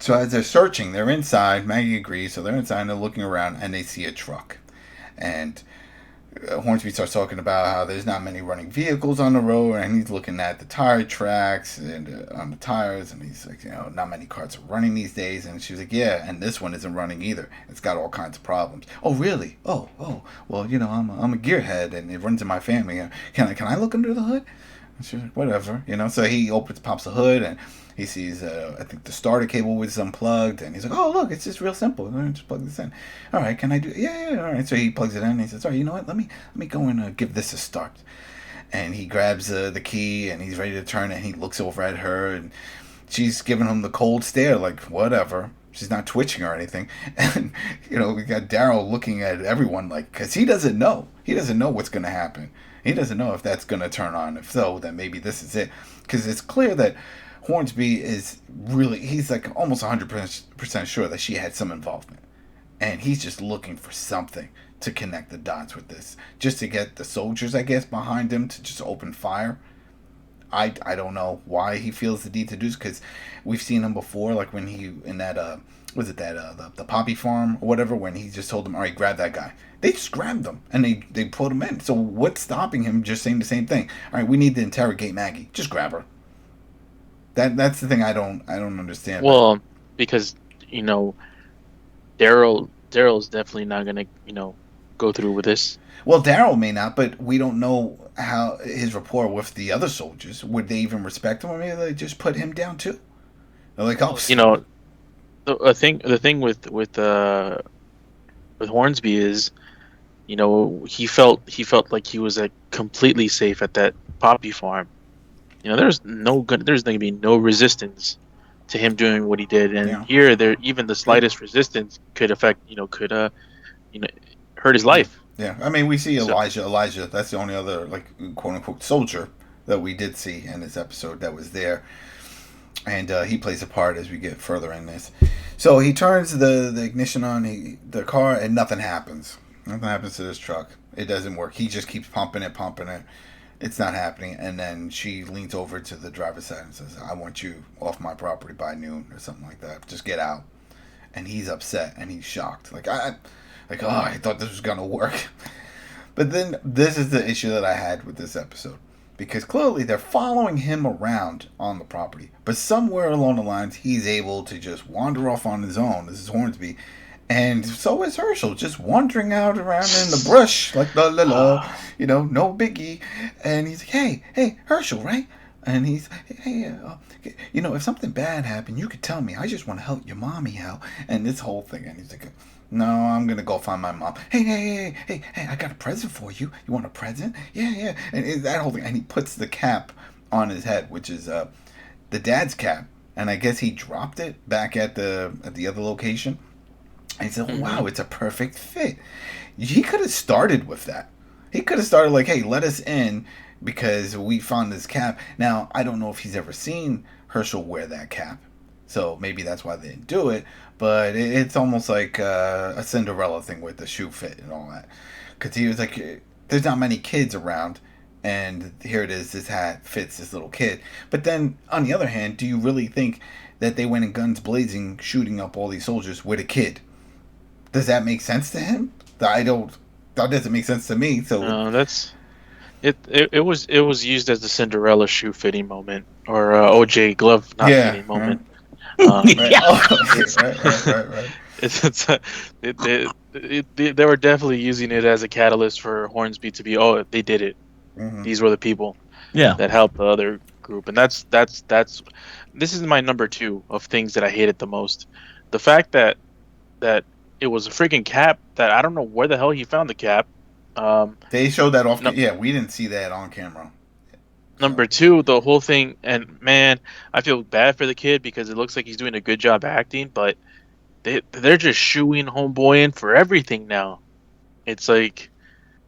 So as they're searching, they're inside. Maggie agrees, so they're inside and they're looking around, and they see a truck. And Hornsby starts talking about how there's not many running vehicles on the road, and he's looking at the tire tracks and on the tires, and he's like, not many cars are running these days. And she's like, yeah, and this one isn't running either. It's got all kinds of problems. Oh, really? Oh, well, I'm a gearhead, and it runs in my family. Can I look under the hood? And she's like, whatever, So he pops the hood, and he sees, I think the starter cable was unplugged, and he's like, oh, look, it's just real simple. Just plug this in. All right, can I do it? Yeah, all right. So he plugs it in, and he says, all right, you know what? Let me go and give this a start. And he grabs the key, and he's ready to turn it, and he looks over at her, and she's giving him the cold stare, like, whatever. She's not twitching or anything. And, we got Daryl looking at everyone, like, because he doesn't know. He doesn't know what's going to happen. He doesn't know if that's going to turn on. If so, then maybe this is it. Because it's clear that Hornsby is really, he's like almost 100% sure that she had some involvement. And he's just looking for something to connect the dots with this. Just to get the soldiers, I guess, behind him to just open fire. I don't know why he feels the need to do this, because we've seen him before, like when he, in that, the poppy farm or whatever, when he just told them, all right, grab that guy. They just grabbed them, and they pulled him in. So what's stopping him just saying the same thing? All right, we need to interrogate Maggie. Just grab her. That's the thing I don't understand. Well, because Daryl's definitely not gonna go through with this. Well, Daryl may not, but we don't know how his rapport with the other soldiers. Would they even respect him, or maybe they just put him down too? They're like, oh, You know, the thing with Hornsby is, you know, he felt like he was like completely safe at that poppy farm. You know, there's going to be no resistance to him doing what he did, and yeah, here there even the slightest resistance could affect, you know, hurt his yeah, life. yeah. I mean, we see So Elijah. That's the only other like quote unquote soldier that we did see in this episode that was there, and he plays a part as we get further in this. So he turns the ignition on the car, and nothing happens. Nothing happens to this truck. It doesn't work. He just keeps pumping it, pumping it. It's not happening. And then she leans over to the driver's side and says, I want you off my property by noon or something like that. Just get out. And he's upset and he's shocked. I thought this was going to work. But then this is the issue that I had with this episode. Because clearly they're following him around on the property. But somewhere along the lines, he's able to just wander off on his own. This is Hornsby. And so is Herschel, just wandering out around in the brush, like la la la, no biggie. And he's like, hey, Herschel, right? And he's, hey, if something bad happened, you could tell me. I just want to help your mommy out. And this whole thing, and he's like, no, I'm gonna go find my mom. Hey, I got a present for you. You want a present? Yeah. And that whole thing, and he puts the cap on his head, which is the dad's cap, and I guess he dropped it back at the other location. And he said, wow, it's a perfect fit. He could have started with that. He could have started like, hey, let us in because we found this cap. Now, I don't know if he's ever seen Herschel wear that cap. So maybe that's why they didn't do it. But it's almost like a Cinderella thing with the shoe fit and all that. Because he was like, there's not many kids around. And here it is, this hat fits this little kid. But then, on the other hand, do you really think that they went in guns blazing, shooting up all these soldiers with a kid? Does that make sense to him? That doesn't make sense to me. So no, that's it. It was used as the Cinderella shoe fitting moment, or OJ glove not fitting moment. Right. Right. They were definitely using it as a catalyst for Hornsby to be. Oh, they did it. Mm-hmm. These were the people. Yeah. That helped the other group, and that's. This is my number 2 of things that I hated the most. The fact that it was a freaking cap that I don't know where the hell he found the cap. They showed that off. Yeah, we didn't see that on camera. Number 2, the whole thing, and man, I feel bad for the kid because it looks like he's doing a good job acting, but they're just shooing homeboy in for everything now. It's like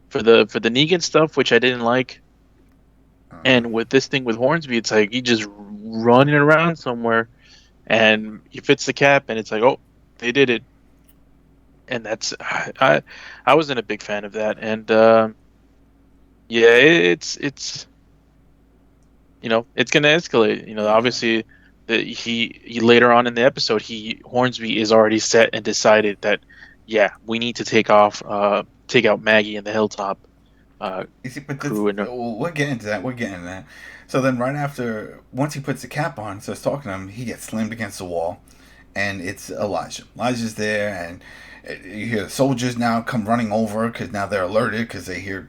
for the Negan stuff, which I didn't like, and with this thing with Hornsby, it's like he just running around somewhere, and he fits the cap, and it's like, oh, they did it. And that's I wasn't a big fan of that, and yeah, it's it's gonna escalate. Obviously, he later on in the episode, Hornsby is already set and decided that we need to take out Maggie and the Hilltop crew. We're getting to that. We're getting to that. So then, right after, once he puts the cap on, starts talking to him, he gets slammed against the wall, and it's Elijah. Elijah's there, and you hear the soldiers now come running over because now they're alerted because they hear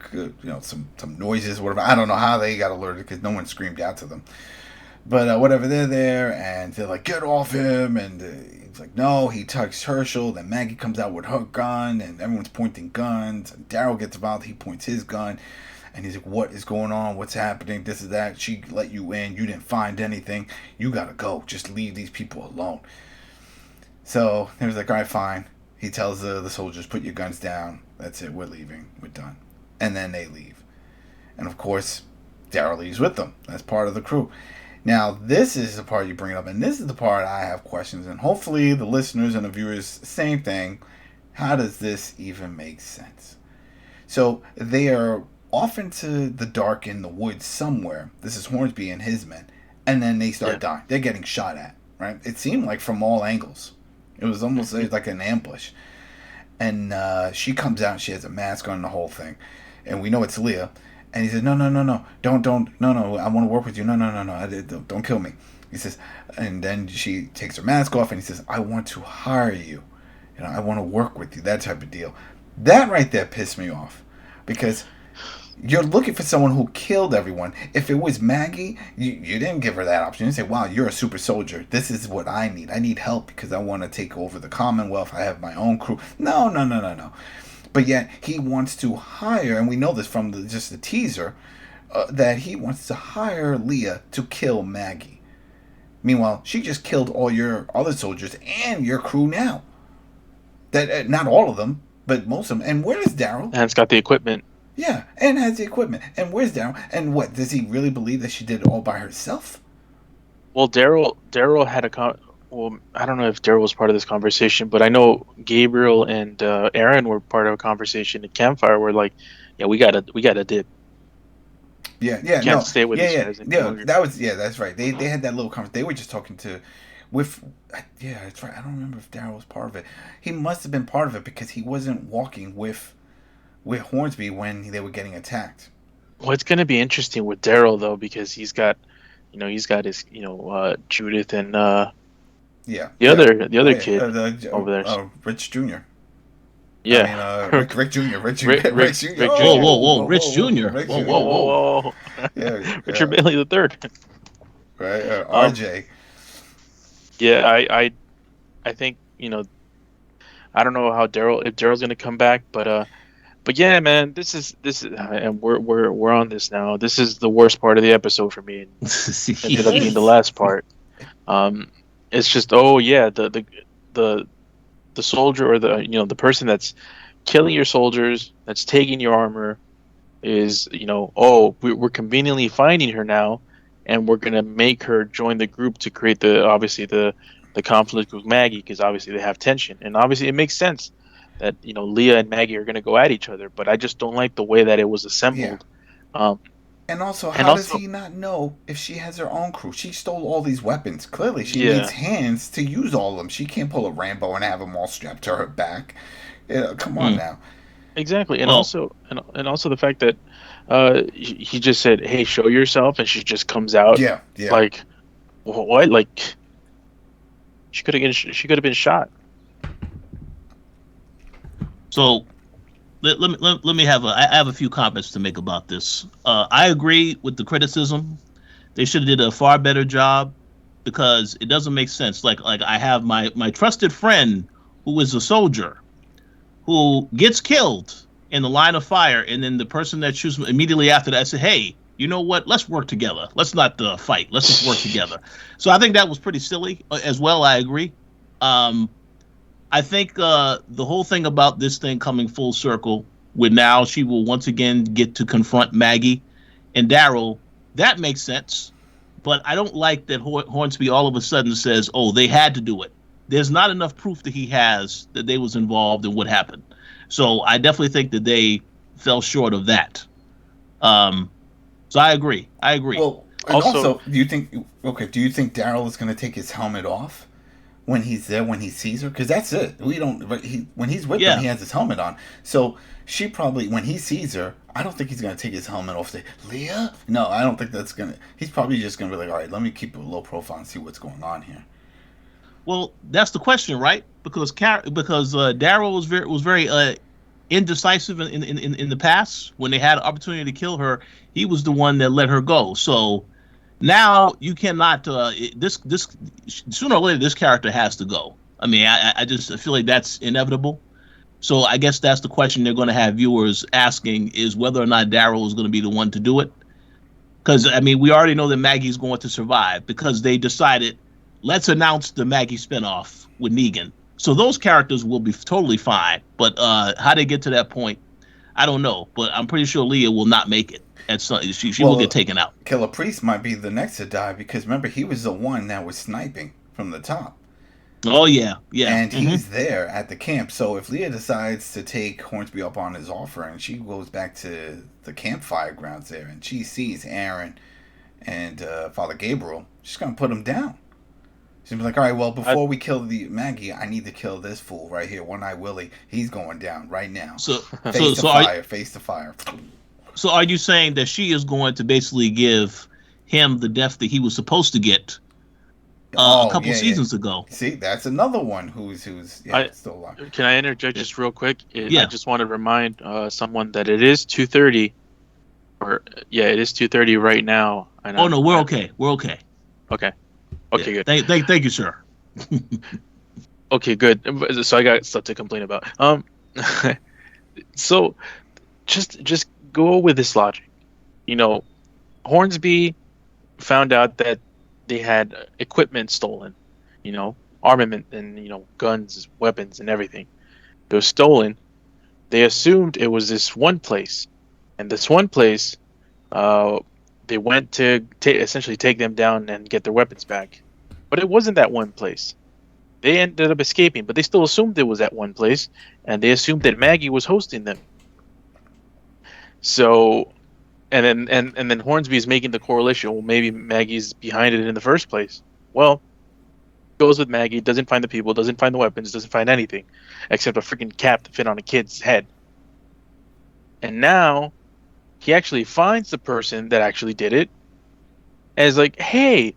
some noises, whatever. I don't know how they got alerted because no one screamed out to them. But whatever, they're there and they're like, get off him. And he's like, no, he tugs Herschel. Then Maggie comes out with her gun and everyone's pointing guns. And Daryl gets involved. He points his gun. And he's like, what is going on? What's happening? This is that. She let you in. You didn't find anything. You got to go. Just leave these people alone. So he was like, all right, fine. He tells the soldiers, put your guns down. That's it. We're leaving. We're done. And then they leave. And, of course, Daryl leaves with them. That's part of the crew. Now, this is the part you bring up. And this is the part I have questions. And hopefully the listeners and the viewers, same thing. How does this even make sense? So they are off into the dark in the woods somewhere. This is Hornsby and his men. And then they start dying. They're getting shot at. Right? It seemed like from all angles. It was almost like an ambush. And she comes out and she has a mask on, the whole thing. And we know it's Leah. And he says, no, don't, no, I want to work with you. No, don't kill me. He says, and then she takes her mask off and he says, I want to hire you. I want to work with you, that type of deal. That right there pissed me off. Because You're looking for someone who killed everyone. If it was Maggie, you didn't give her that option. You say, wow, you're a super soldier. This is what I need. I need help because I want to take over the Commonwealth. I have my own crew. No, no, no, no, no. But yet he wants to hire, and we know this from just the teaser, that he wants to hire Leah to kill Maggie. Meanwhile, she just killed all your other soldiers and your crew now. That not all of them, but most of them. And where is Daryl? And it's got the equipment. Yeah, and has the equipment. And where's Daryl? And what, does he really believe that she did it all by herself? Well, Daryl had well, I don't know if Daryl was part of this conversation, but I know Gabriel and Aaron were part of a conversation at Campfire where like, yeah, we gotta dip. Yeah, Can't stay with these guys any yeah. longer. That's right. They had that little conversation. They were just talking yeah, that's right. I don't remember if Daryl was part of it. He must have been part of it because he wasn't walking with Hornsby when they were getting attacked. Well, it's gonna be interesting with Daryl though because he's got his Judith and the other kid over there. Rich Jr. Yeah, I mean, Rick Jr. Rick Jr. Whoa, Rich Jr. Rick Whoa, Jr. Whoa. Yeah, Richard Bailey the third. Right, RJ. Yeah, I think I don't know if Daryl's gonna come back, but yeah, man, this is and we're on this now. This is the worst part of the episode for me. It ended up being the last part. It's just the soldier or the person that's killing your soldiers, that's taking your armor, is we're conveniently finding her now, and we're gonna make her join the group to create the conflict with Maggie because obviously they have tension, and obviously it makes sense that Leah and Maggie are gonna go at each other, but I just don't like the way that it was assembled. Yeah. And also, how does he not know if she has her own crew? She stole all these weapons. Clearly, she needs hands to use all of them. She can't pull a Rambo and have them all strapped to her back. Come on now. Exactly, and also the fact that he just said, "Hey, show yourself," and she just comes out. Yeah. Like, what? Like, she could have been shot. So let me I have a few comments to make about this. I agree with the criticism. They should have did a far better job because it doesn't make sense. Like I have my trusted friend who is a soldier who gets killed in the line of fire, and then the person that shoots him immediately after that said, "Hey, you know what? Let's work together. Let's not fight. Let's just work together." So I think that was pretty silly as well. I agree. I think the whole thing about this thing coming full circle, where now she will once again get to confront Maggie and Daryl, that makes sense. But I don't like that Hornsby all of a sudden says, "Oh, they had to do it." There's not enough proof that he has that they was involved in what happened. So I definitely think that they fell short of that. So I agree. Well, also, do you think Daryl is going to take his helmet off when he's there, when he sees her? Because that's it. When he's with them, he has his helmet on. So she probably, when he sees her, I don't think he's going to take his helmet off. Say, Leah? No, I don't think that's going to. He's probably just going to be like, all right, let me keep a low profile and see what's going on here. Well, that's the question, right? Because Daryl was very indecisive in the past. When they had an opportunity to kill her, he was the one that let her go. So now you cannot. This sooner or later, this character has to go. I mean, I just feel like that's inevitable. So I guess that's the question they're going to have viewers asking, is whether or not Daryl is going to be the one to do it. Because I mean, we already know that Maggie's going to survive because they decided, let's announce the Maggie spinoff with Negan. So those characters will be totally fine. But how they get to that point, I don't know. But I'm pretty sure Leah will not make it. And so she will get taken out. Killer Priest might be the next to die because remember, he was the one that was sniping from the top. Oh, yeah. And he's there at the camp. So if Leah decides to take Hornsby up on his offer and she goes back to the campfire grounds there and she sees Aaron and Father Gabriel, she's going to put him down. She's like, all right, well, before we kill the Maggie, I need to kill this fool right here, One-Eye Willie. He's going down right now. Face to fire. So are you saying that she is going to basically give him the death that he was supposed to get a couple seasons ago? See, that's another one who's still alive. Can I interject just real quick? I just want to remind someone that it is 2:30 Or yeah, it is 2:30 right now. And Oh no, we're okay. We're okay. Okay. Yeah. Okay, good. Thank you, sir. Okay, good. So I got stuff to complain about. So just go with this logic. You know, Hornsby found out that they had equipment stolen. You know, armament and guns, weapons, and everything. It was stolen. They assumed it was this one place, and this one place, they went to essentially take them down and get their weapons back. But it wasn't that one place. They ended up escaping, but they still assumed it was at one place, and they assumed that Maggie was hosting them. So, and then Hornsby is making the correlation. Well, maybe Maggie's behind it in the first place. Well, goes with Maggie, doesn't find the people, doesn't find the weapons, doesn't find anything, except a freaking cap to fit on a kid's head. And now, he actually finds the person that actually did it, and is like, "Hey,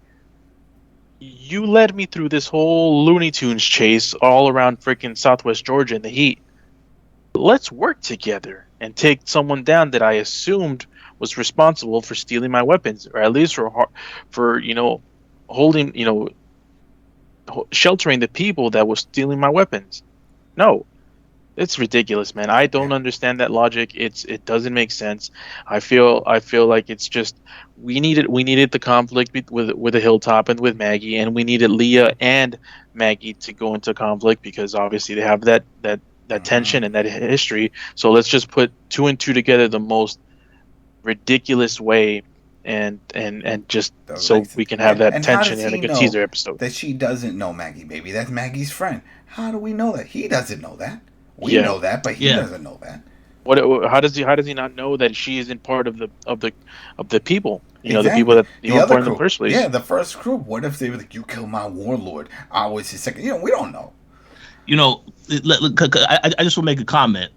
you led me through this whole Looney Tunes chase all around freaking Southwest Georgia in the heat. Let's work together and take someone down that I assumed was responsible for stealing my weapons, or at least for holding, sheltering the people that was stealing my weapons." No, it's ridiculous, man. I don't understand that logic. It doesn't make sense. I feel like it's just we needed the conflict with the Hilltop and with Maggie, and we needed Leah and Maggie to go into conflict because obviously they have that tension and that history. So let's just put two and two together the most ridiculous way, and just so we can have that tension in a good teaser episode. That she doesn't know Maggie, baby. That's Maggie's friend. How do we know that? He doesn't know that. We know that, but he doesn't know that. What? How does he not know that she isn't part of the people? Exactly. The people that he was born in the first place. Yeah, the first group. What if they were like, "You killed my warlord. I was his second." We don't know. I just want to make a comment.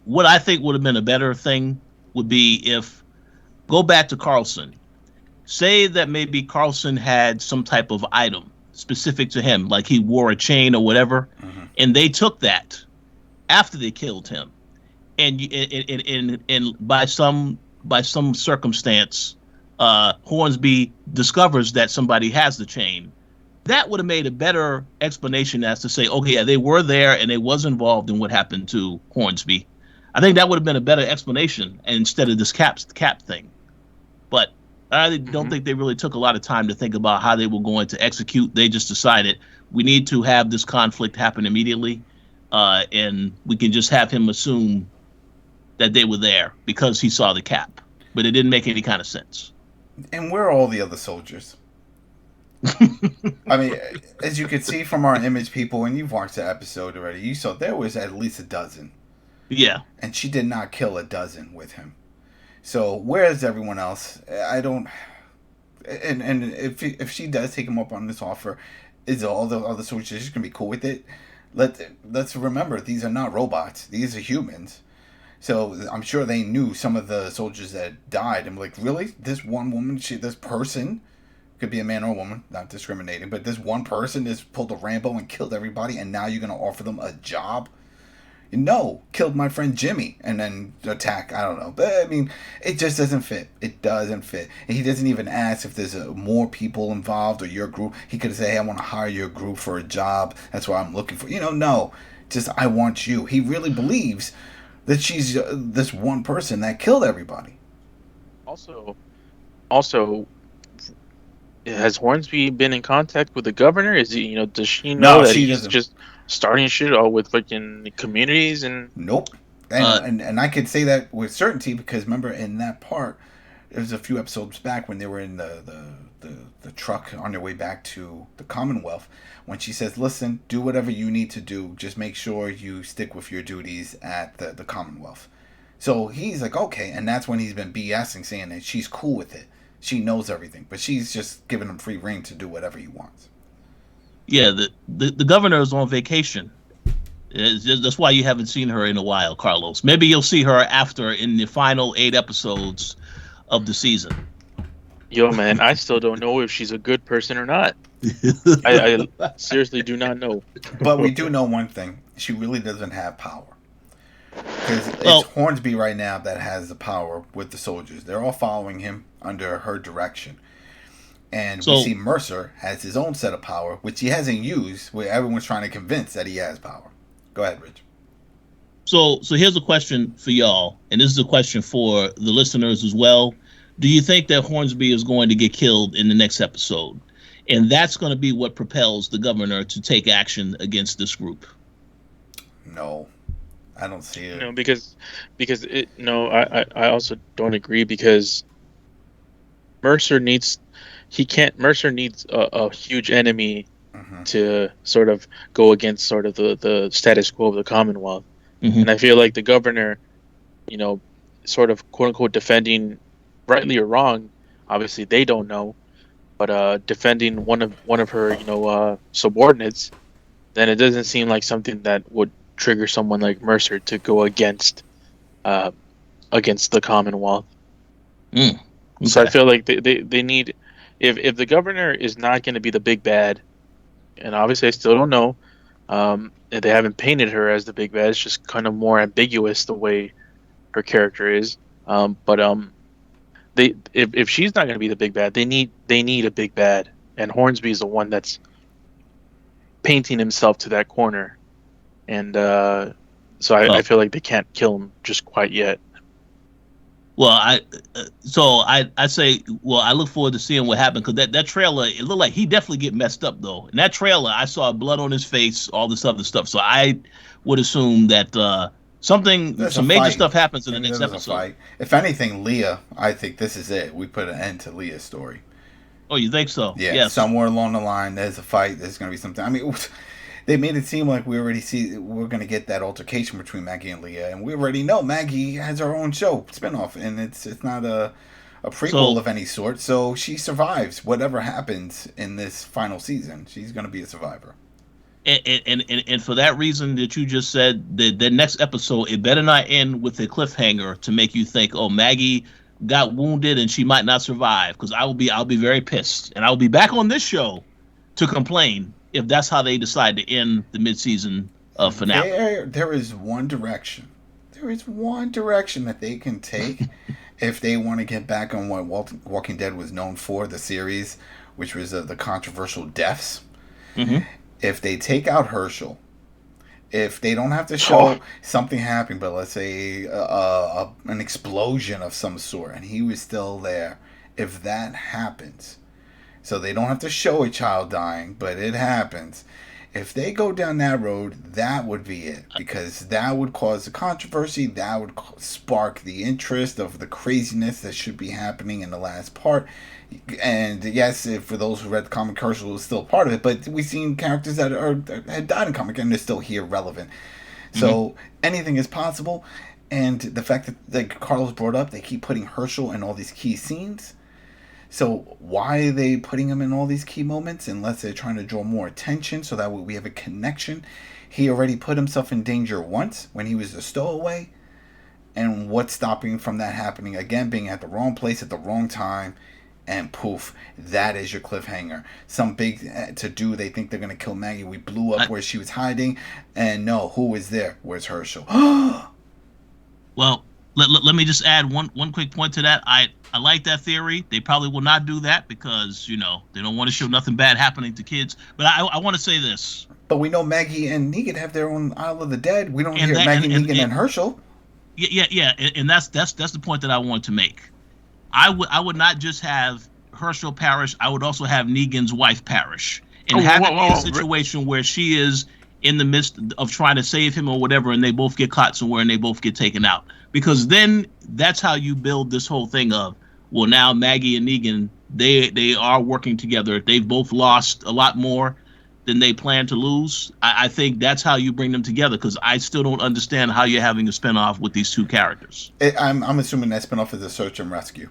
What I think would have been a better thing would be if go back to Carlson. Say that maybe Carlson had some type of item specific to him, like he wore a chain or whatever, and they took that after they killed him, and by some circumstance, Hornsby discovers that somebody has the chain. That would have made a better explanation as to say, okay, yeah, they were there and they was involved in what happened to Hornsby. I think that would have been a better explanation instead of this cap thing. But I don't think they really took a lot of time to think about how they were going to execute. They just decided we need to have this conflict happen immediately. And we can just have him assume that they were there because he saw the cap. But it didn't make any kind of sense. And where are all the other soldiers? I mean, as you can see from our image, people, and you've watched the episode already, you saw there was at least a dozen. Yeah. And she did not kill a dozen with him. So where is everyone else? I don't... And if she does take him up on this offer, is all the other soldiers just going to be cool with it? Let's remember, these are not robots. These are humans. So I'm sure they knew some of the soldiers that died. And like, really? This one woman, this person, could be a man or a woman, not discriminating, but this one person just pulled a Rambo and killed everybody, and now you're going to offer them a job? No, killed my friend Jimmy and then attack. I don't know. But I mean, it just doesn't fit. It doesn't fit. And he doesn't even ask if there's more people involved or your group. He could say, hey, I want to hire your group for a job. That's what I'm looking for. No. Just, I want you. He really believes that she's this one person that killed everybody. Also, has Hornsby been in contact with the governor? Is he, does she know that he's just starting shit all with fucking communities and? Nope. And I could say that with certainty because remember in that part, it was a few episodes back when they were in the truck on their way back to the Commonwealth, when she says, "Listen, do whatever you need to do. Just make sure you stick with your duties at the Commonwealth." So he's like, okay, and that's when he's been BSing, saying that she's cool with it. She knows everything, but she's just giving him free reign to do whatever he wants. Yeah, the governor is on vacation. That's why you haven't seen her in a while, Carlos. Maybe you'll see her after in the final 8 episodes of the season. Yo, man, I still don't know if she's a good person or not. I seriously do not know. But we do know one thing. She really doesn't have power. Because it's Well, Hornsby right now that has the power with the soldiers. They're all following him under her direction. And we so see Mercer has his own set of power, which he hasn't used, where everyone's trying to convince that he has power. Go ahead, Rich. so here's a question for y'all, and this is a question for the listeners as well. Do you think that Hornsby is going to get killed in the next episode? And that's going to be what propels the governor to take action against this group. No, I don't see it. No, because it no, I also don't agree because Mercer needs he can't Mercer needs a huge enemy Mm-hmm. to sort of go against sort of the status quo of the Commonwealth. Mhm. And I feel like the governor, sort of quote unquote defending, rightly or wrong, obviously they don't know, but defending one of her subordinates, then it doesn't seem like something that would trigger someone like Mercer to go against the Commonwealth. Mm, So I okay. feel like they need, if the governor is not going to be the big bad, and obviously I still don't know, they haven't painted her as the big bad. It's just kind of more ambiguous the way her character is. But they if she's not going to be the big bad, they need a big bad, and Hornsby is the one that's painting himself to that corner, and so I Well, feel like they can't kill him just quite yet. well, I say, well, I look forward to seeing what happened because that trailer, it looked like he definitely get messed up though. In that trailer, I saw blood on his face, all this other stuff. So I would assume that There's a some major fight. stuff happens in the Maybe next there's a episode. fight. If anything, Leah, I think this is it. We put an end to Leah's story. Oh, you think so? Yeah, Yes. somewhere along the line, there's a fight. There's going to be something. I mean, they made it seem like we already see we're going to get that altercation between Maggie and Leah, and we already know Maggie has her own show spinoff, and it's not a prequel So of any sort. So she survives whatever happens in this final season. She's going to be a survivor. and for that reason that you just said, the next episode, it better not end with a cliffhanger to make you think, oh, Maggie got wounded and she might not survive. Because I'll be very pissed, and I'll be back on this show to complain if that's how they decide to end the mid-season finale. There is one direction. There is one direction that they can take if they want to get back on what Walking Dead was known for, the series, which was the controversial deaths. Hmm. If they take out Herschel, if they don't have to show something happening, but let's say an explosion of some sort, and he was still there, if that happens, so they don't have to show a child dying, but it happens. If they go down that road, that would be it, because that would cause the controversy, that would spark the interest of the craziness that should be happening in the last part. And yes, for those who read the comic, Herschel is still part of it, but we've seen characters that had died in comic and they're still here relevant. So anything is possible, and the fact that, like Carlos brought up, they keep putting Herschel in all these key scenes. So why are they putting him in all these key moments unless they're trying to draw more attention so that way we have a connection? He already put himself in danger once when he was a stowaway. And what's stopping him from that happening again? Being at the wrong place at the wrong time. And poof, that is your cliffhanger. Some big to do. They think they're going to kill Maggie. We blew up where she was hiding. And no, who was there? Where's Herschel? Well, let me just add one quick point to that. I like that theory. They probably will not do that because, they don't want to show nothing bad happening to kids. But I want to say this. But we know Maggie and Negan have their own Isle of the Dead. We don't hear that, Maggie, Negan, and Herschel. Yeah, and that's the point that I want to make. I would not just have Herschel perish. I would also have Negan's wife perish, and have it be a situation where she is in the midst of trying to save him or whatever, and they both get caught somewhere and they both get taken out. Because then that's how you build this whole thing of, well, now Maggie and Negan, they are working together. They've both lost a lot more than they plan to lose. I think that's how you bring them together, because I still don't understand how you're having a spinoff with these two characters. I'm assuming that spinoff is a search and rescue.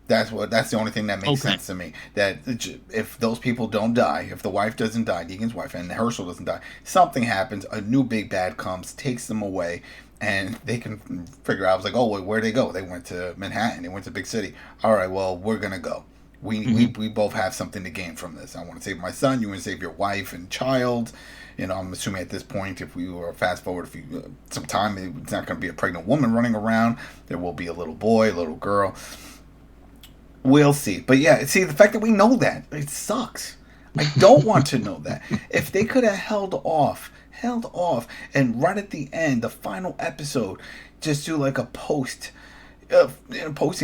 That's the only thing that makes sense to me. That if those people don't die, if the wife doesn't die, Negan's wife, and Herschel doesn't die, something happens, a new big bad comes, takes them away, and they can figure out, I was like, oh, where'd they go? They went to Manhattan, they went to big city. All right, well, we're going to go. We both have something to gain from this. I want to save my son. You want to save your wife and child. You know, I'm assuming at this point, if we were fast forward, some time, it's not going to be a pregnant woman running around. There will be a little boy, a little girl. We'll see. But yeah, see, the fact that we know that, it sucks. I don't want to know that. If they could have held off, and right at the end, the final episode, just do like a posting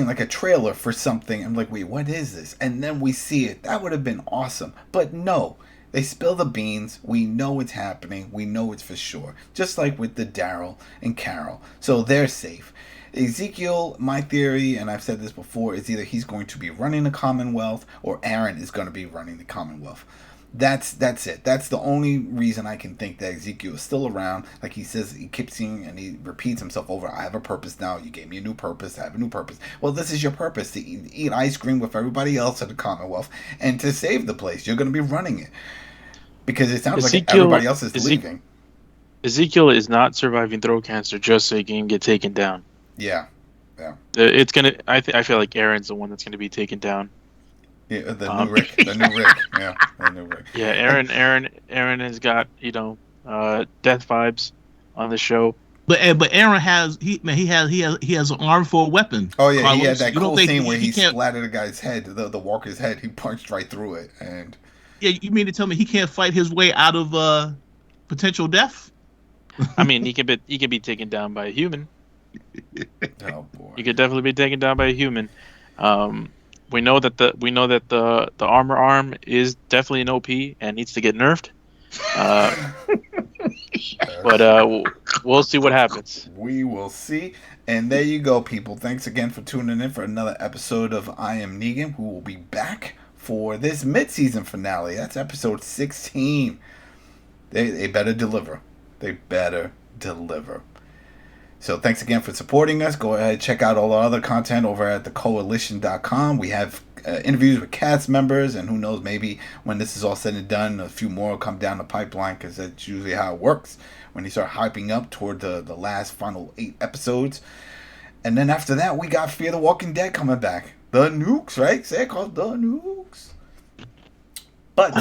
like a trailer for something. I'm like, wait, what is this? And then we see it. That would have been awesome. But no. They spill the beans. We know it's happening. We know it's for sure. Just like with the Daryl and Carol. So they're safe. Ezekiel, my theory, and I've said this before, is either he's going to be running the Commonwealth or Aaron is going to be running the Commonwealth. That's it. That's the only reason I can think that Ezekiel is still around. Like he says, he keeps seeing and he repeats himself over. I have a purpose now. You gave me a new purpose. I have a new purpose. Well, this is your purpose, to eat ice cream with everybody else at the Commonwealth and to save the place. You're going to be running it. Because it sounds like everybody else is leaving. Ezekiel is not surviving throat cancer just so he can get taken down. Yeah. It's gonna. I feel like Aaron's the one that's gonna be taken down. Yeah, the new Rick. Yeah, the new Rick. Yeah, Aaron has got death vibes on the show. But Aaron has an arm for a weapon. Oh yeah, Carlos. he had that cool scene where he splattered a guy's head, the walker's head. He punched right through it, and yeah, you mean to tell me he can't fight his way out of potential death? I mean, he can be taken down by a human. Oh boy, He could definitely be taken down by a human. We know that the armor arm is definitely an OP and needs to get nerfed. But we'll see what happens. We will see. And there you go, people. Thanks again for tuning in for another episode of I Am Negan. We will be back for this mid-season finale. That's episode 16. They better deliver. They better deliver. So thanks again for supporting us. Go ahead and check out all our other content over at thekoalition.com. We have interviews with cast members, and who knows, maybe when this is all said and done, a few more will come down the pipeline, because that's usually how it works when you start hyping up toward the last final 8 episodes. And then after that, we got Fear the Walking Dead coming back. The Nukes, right? Say it called The Nukes. But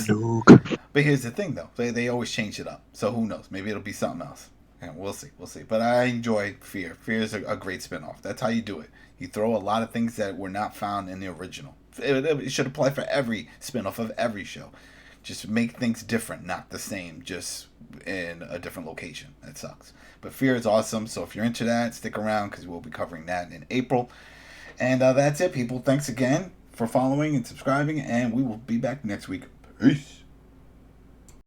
here's the thing, though. They always change it up. So who knows? Maybe it'll be something else. And we'll see. But I enjoy Fear. Fear is a great spinoff. That's how you do it. You throw a lot of things that were not found in the original. It should apply for every spinoff of every show. Just make things different, not the same, just in a different location. That sucks. But Fear is awesome. So if you're into that, stick around, because we'll be covering that in April. And that's it, people. Thanks again for following and subscribing. And we will be back next week. Peace.